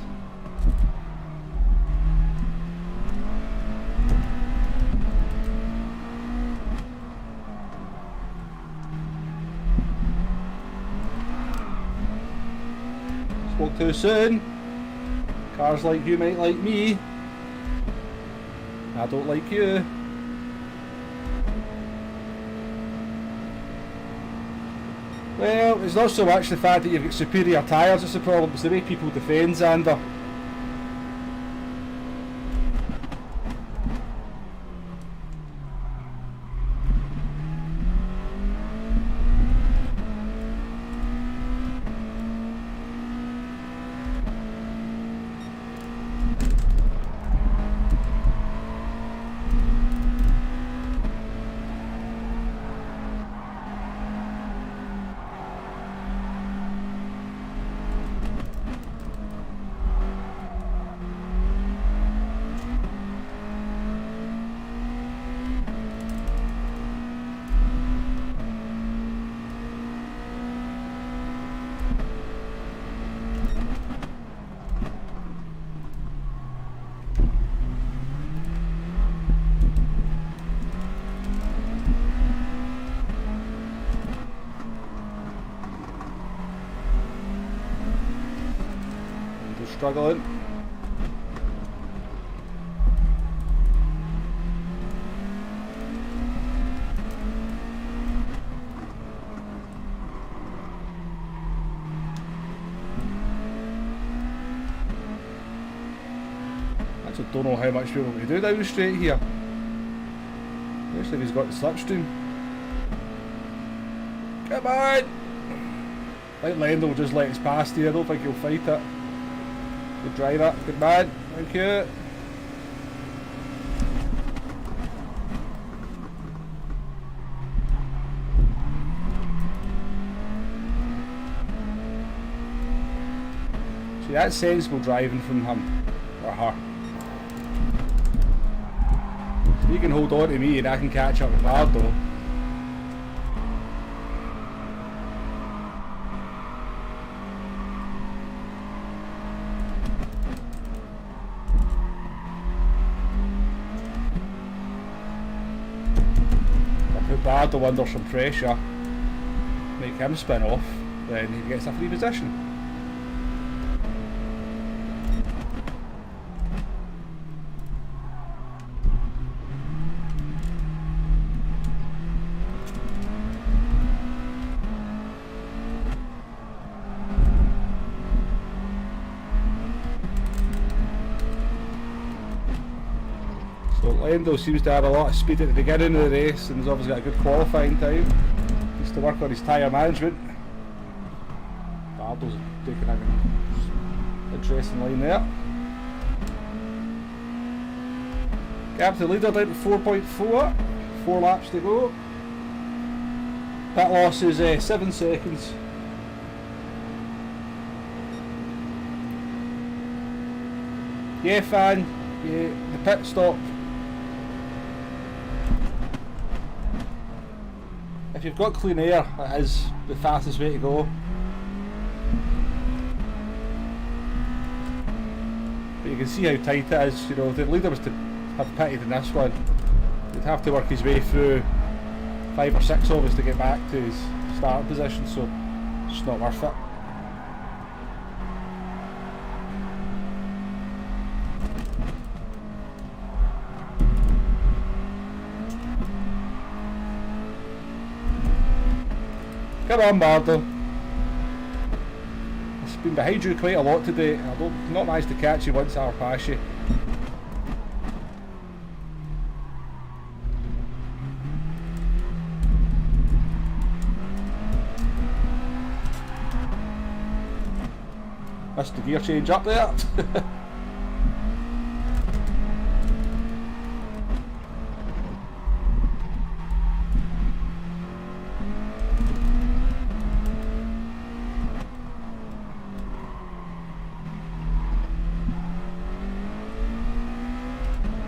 Spoke too soon. Cars like you might like me. I don't like you. Well, it's not so much the fact that you've got superior tyres that's the problem, it's the way people defend Xander. struggling. I don't know how much we're able to do down the straight here. Especially if he's got the slipstream. Come on! I think Lendl will just let us past here. I don't think he'll fight it. Good driver. Good man. Thank you. See, that's sensible driving from him. Or her. So he can hold on to me and I can catch up with Bardo. Bardo under some pressure, make him spin off, then he gets a free position. Lendl seems to have a lot of speed at the beginning of the race and he's obviously got a good qualifying time. Needs to work on his tyre management. Bardo's taking an interesting line there. Gap to the leader down to 4.4. 4 laps to go. Pit loss is 7 seconds. Yeah, fan. Yeah, the pit stop. If you've got clean air, it is the fastest way to go. But you can see how tight it is. You know, if the leader was to have pitted in this one, he'd have to work his way through 5 or 6 of us to get back to his starting position, so it's just not worth it. Come on, Bardo. I've been behind you quite a lot today. I've not managed to catch you once I'll pass you. Missed the gear change up there.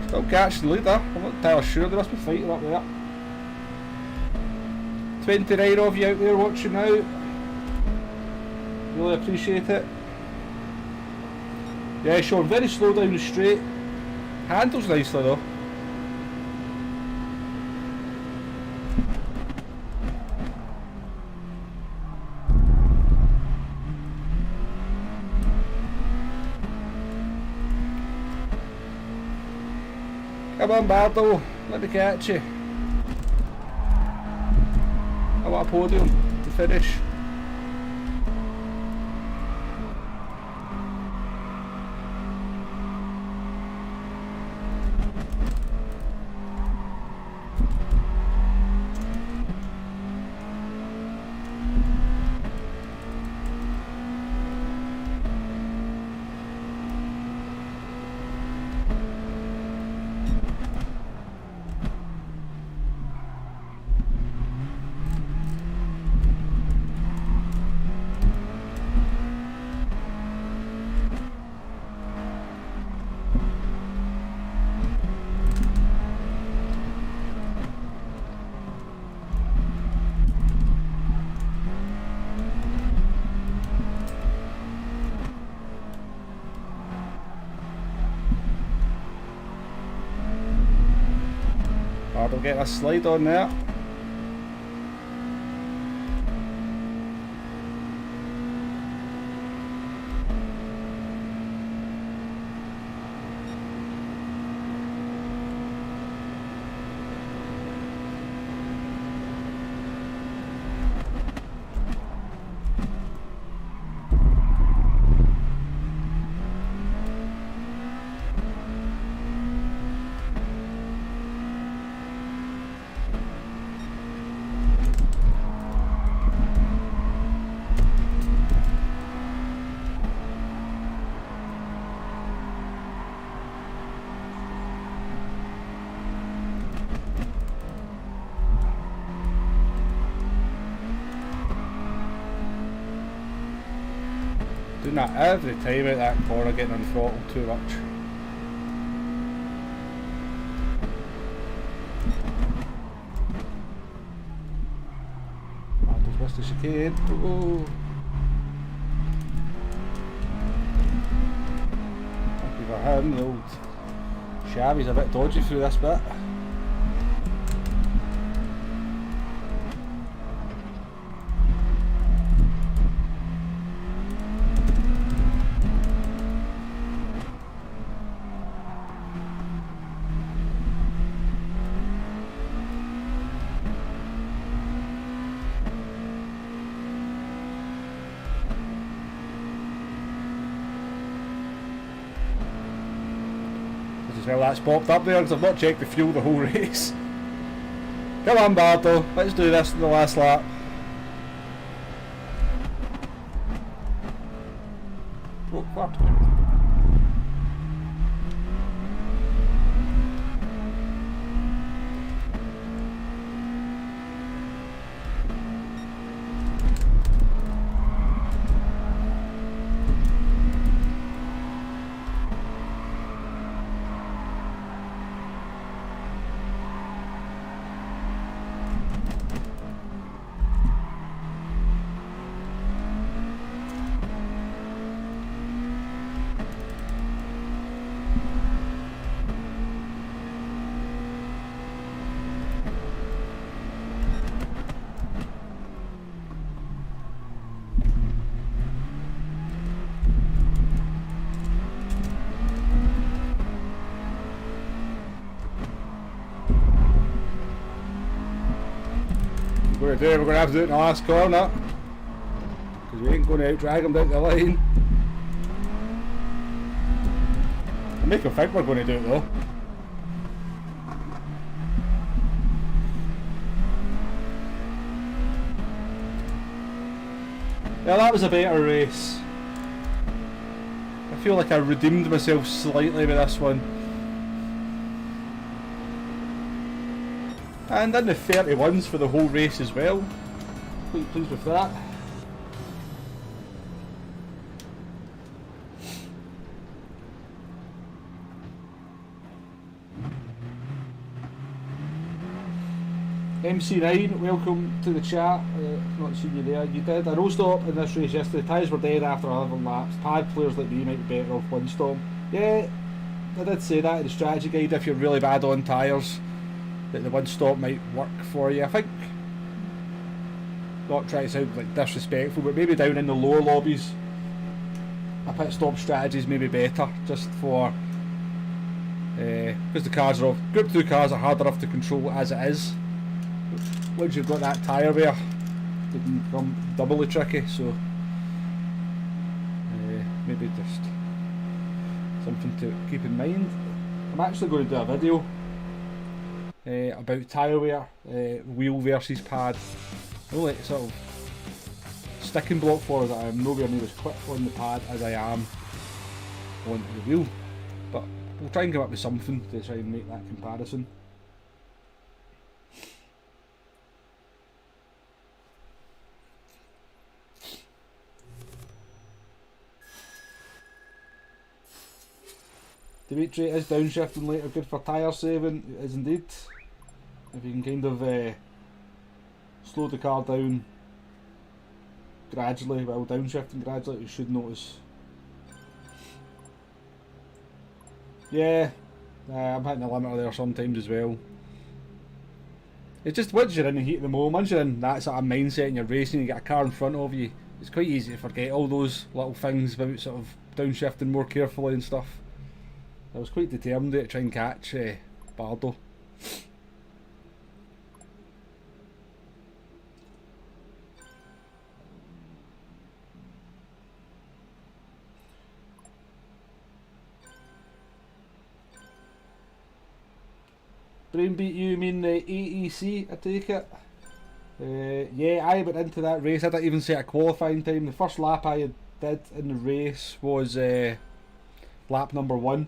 Still catching the leader. I'm not entirely sure, they must be fighting up there. 29 of you out there watching now. Really appreciate it. Yeah, Sean, very slow down the straight. Handles nicely though. Come on, Bardo, let me catch you. I want a podium to finish. I'll get a slide on there. Doing that every time at that corner, getting on throttle too much. I just missed the chicane. Oh. Lucky for him, the old Chavy's a bit dodgy through this bit. Well, that's popped up there because I've not checked the fuel the whole race. Come on, Bardo, let's do this in the last lap. Oh, what? We're going to have to do it in the last corner because we ain't going to out drag him down the line. I make him think we're going to do it though. Yeah, that was a better race. I feel like I redeemed myself slightly with this one. And in the 31s for the whole race as well. Quite pleased with that. MC9, welcome to the chat. Not seen you there. You did a no stop in this race yesterday. Tyres were dead after 11 laps. Pad players like me might be better off one stop. Yeah, I did say that in the strategy guide. If you're really bad on tyres, that the one stop might work for you. I think, not trying to sound like disrespectful, but maybe down in the lower lobbies a pit stop strategy is maybe better, just for because the cars are off. Group 2 cars are hard enough to control as it is. Once you've got that tyre wear, it can become doubly tricky, so maybe just something to keep in mind. I'm actually going to do a video about tyre wear, wheel versus pad. Only sort of sticking block for that I am nowhere near as quick on the pad as I am on the wheel, but we'll try and come up with something to try and make that comparison. Dimitri, is downshifting later good for tyre saving? It is indeed. If you can kind of slow the car down gradually while downshifting gradually, you should notice. Yeah, I'm hitting the limiter there sometimes as well. It's just once you're in the heat of the moment, once you're in that sort of mindset and you're racing, you get a car in front of you, it's quite easy to forget all those little things about sort of downshifting more carefully and stuff. I was quite determined to try and catch Bardo. Brain beat you mean the AEC, I take it? Yeah, I went into that race, I didn't even set a qualifying time. The first lap I did in the race was lap number 1.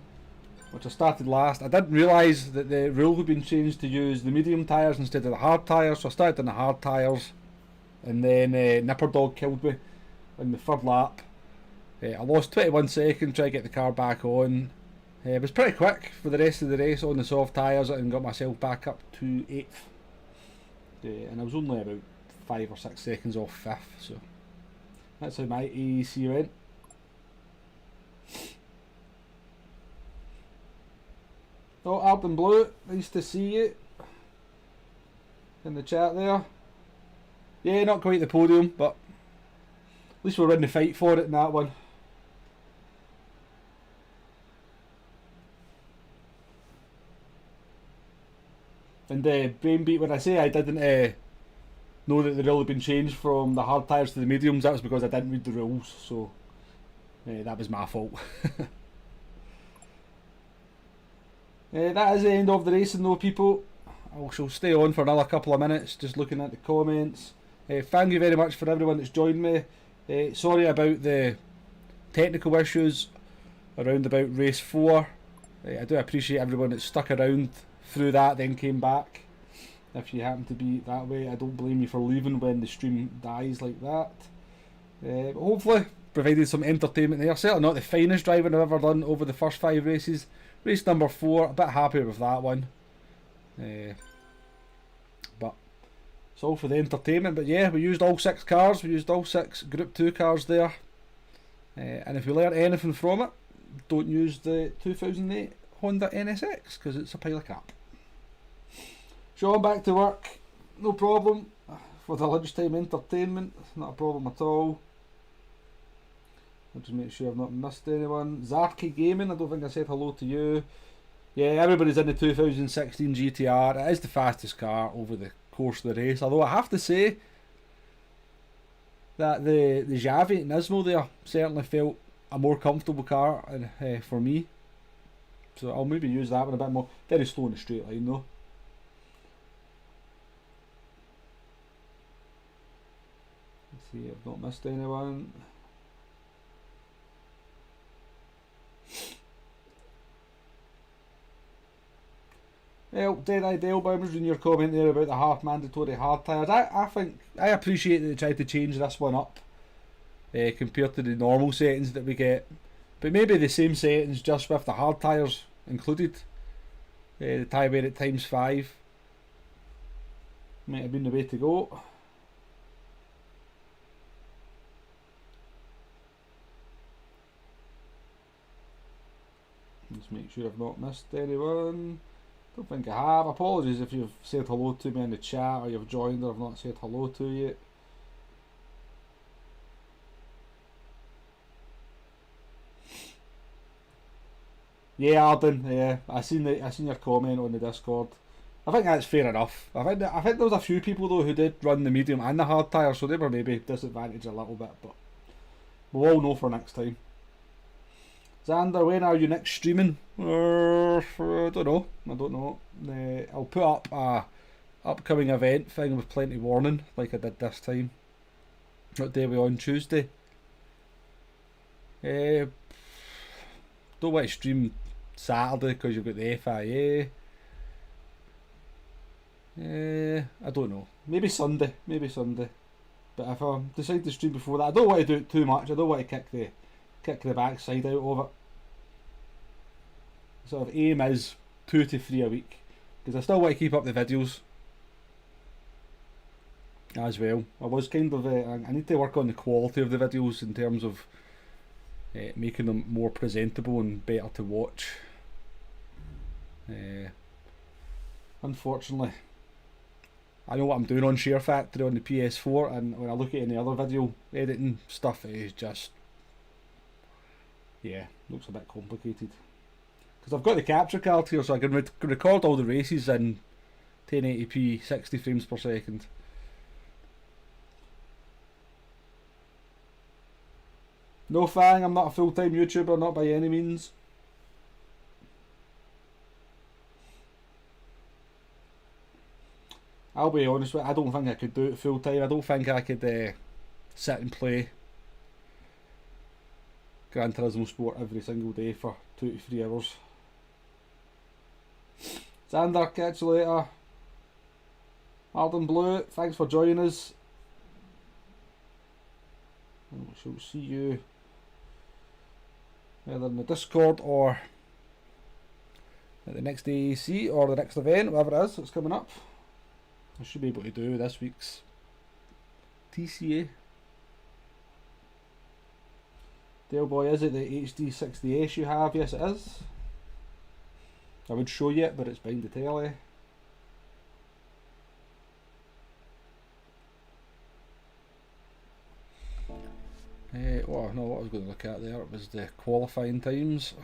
Which I started last. I didn't realise that the rule had been changed to use the medium tyres instead of the hard tyres, so I started on the hard tyres, and then Nipperdog killed me in the third lap. I lost 21 seconds trying to get the car back on. It was pretty quick for the rest of the race on the soft tyres and got myself back up to 8th. And I was only about 5 or 6 seconds off 5th, so that's how my AEC went. Oh, Alton Blue, nice to see you in the chat there. Yeah, not quite the podium, but at least we're in the fight for it in that one. And brain beat, when I say I didn't know that they'd really been changed from the hard tyres to the mediums, that was because I didn't read the rules, so that was my fault. That is the end of the racing though, people. I shall stay on for another couple of minutes just looking at the comments. Thank you very much for everyone that's joined me. Sorry about the technical issues around about race 4. I do appreciate everyone that stuck around through that then came back. If you happen to be that way, I don't blame you for leaving when the stream dies like that. But hopefully provided some entertainment there. Certainly not the finest driving I've ever done over the first 5 races. Race number 4, a bit happier with that one. But it's all for the entertainment. But yeah, we used all 6 cars. We used all 6 Group 2 cars there. And if we learn anything from it, don't use the 2008 Honda NSX because it's a pile of crap. Sean, back to work. No problem. For the lunchtime entertainment, not a problem at all. I'll just make sure I've not missed anyone. Zarky Gaming, I don't think I said hello to you. Yeah, everybody's in the 2016 GTR. It is the fastest car over the course of the race. Although I have to say that the Javi Nismo there certainly felt a more comfortable car for me. So I'll maybe use that one a bit more. Very slow in the straight line though. Let's see, I've not missed anyone. Well, Dead-Eye Delbum was in your comment there about the half mandatory hard tyres. I think I appreciate that they tried to change this one up compared to the normal settings that we get. But maybe the same settings just with the hard tyres included. The tyre wear at ×5 might have been the way to go. Let's make sure I've not missed anyone. Don't think I have. Apologies if you've said hello to me in the chat or you've joined or I've not said hello to you. Yeah, Arden. Yeah, I seen your comment on the Discord. I think that's fair enough. I think there was a few people though who did run the medium and the hard tyre, so they were maybe disadvantaged a little bit, but we'll all know for next time. Xander, when are you next streaming? I don't know. I'll put up a upcoming event thing with plenty warning, like I did this time. What day are we on? Tuesday. Don't want to stream Saturday because you've got the FIA. I don't know. Maybe Sunday. But if I decide to stream before that, I don't want to do it too much. I don't want to kick the backside out of it. Sort of aim is 2 to 3 a week because I still want to keep up the videos as well. I was kind of I need to work on the quality of the videos in terms of making them more presentable and better to watch. Unfortunately, I know what I'm doing on Share Factory on the PS4, and when I look at any other video editing stuff, it is just, yeah, looks a bit complicated. Because I've got the capture card here, so I can record all the races in 1080p 60 frames per second. No, Fang, I'm not a full-time YouTuber, not by any means. I'll be honest with you, I don't think I could do it full-time. I don't think I could sit and play Gran Turismo Sport every single day for 2 to 3 hours. Xander, catch you later. Arden Blue, thanks for joining us. I shall see you either in the Discord or at the next AEC or the next event, whatever it is that's coming up. I should be able to do this week's TCA. Dale boy, is it the HD60S you have? Yes it is. I would show you it, but it's behind the telly. What I was going to look at there was the qualifying times.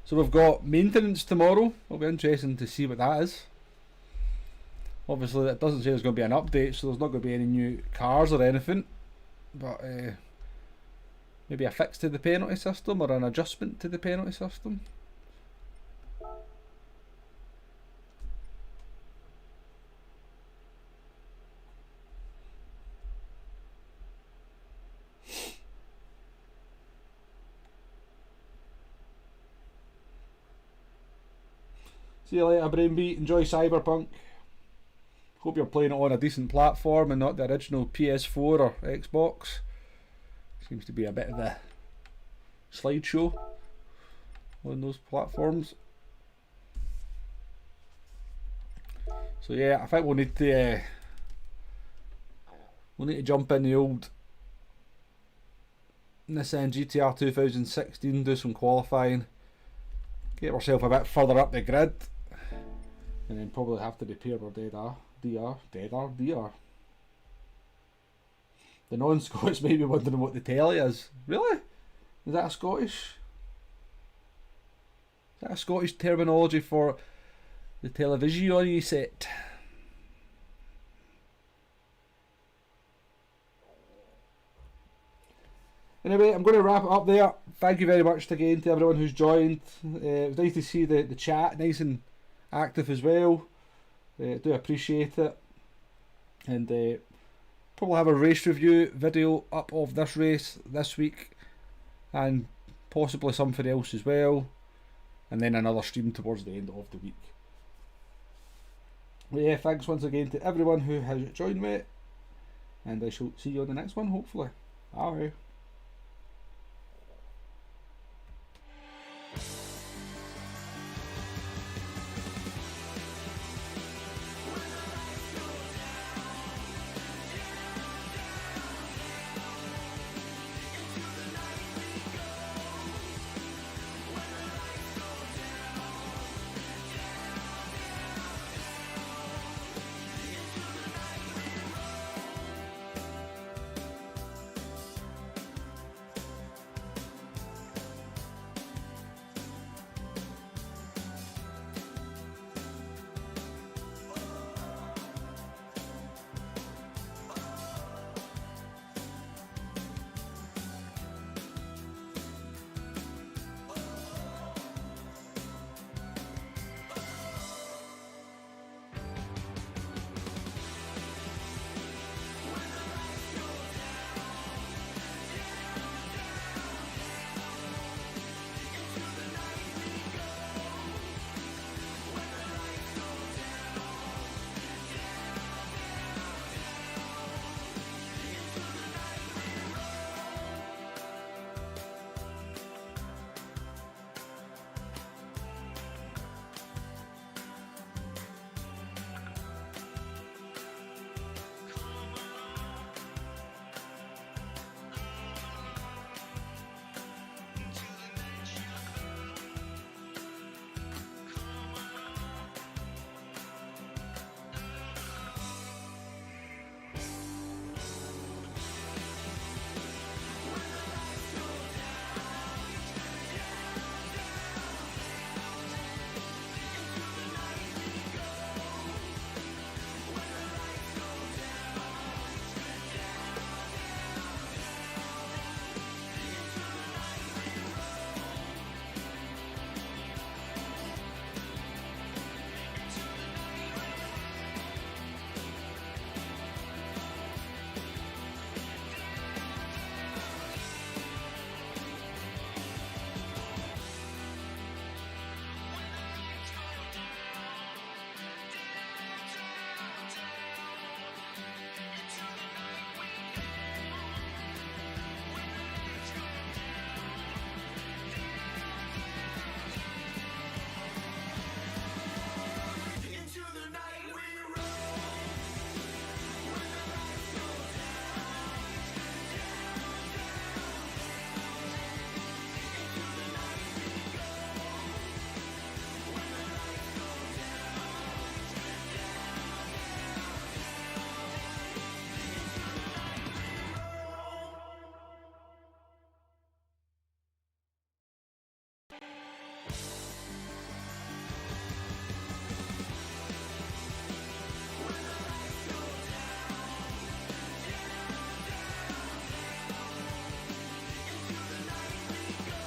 So we've got maintenance tomorrow. It'll be interesting to see what that is. Obviously that doesn't say there's going to be an update, so there's not going to be any new cars or anything. But maybe a fix to the penalty system or an adjustment to the penalty system. See you later, Brainbeat. Enjoy Cyberpunk. Hope you're playing it on a decent platform and not the original PS4 or Xbox. Seems to be a bit of a slideshow on those platforms. So yeah, I think we'll need to jump in the old Nissan GTR 2016, do some qualifying, get ourselves a bit further up the grid, and then probably have to repair our DR. The non-Scots may be wondering what the telly is. Really? Is that a Scottish terminology for the television set? Anyway, I'm going to wrap it up there. Thank you very much again to everyone who's joined. It was nice to see the chat, nice and active as well. Do appreciate it. And probably have a race review video up of this race this week, and possibly something else as well, and then another stream towards the end of the week. But yeah, thanks once again to everyone who has joined me, and I shall see you on the next one hopefully. Bye.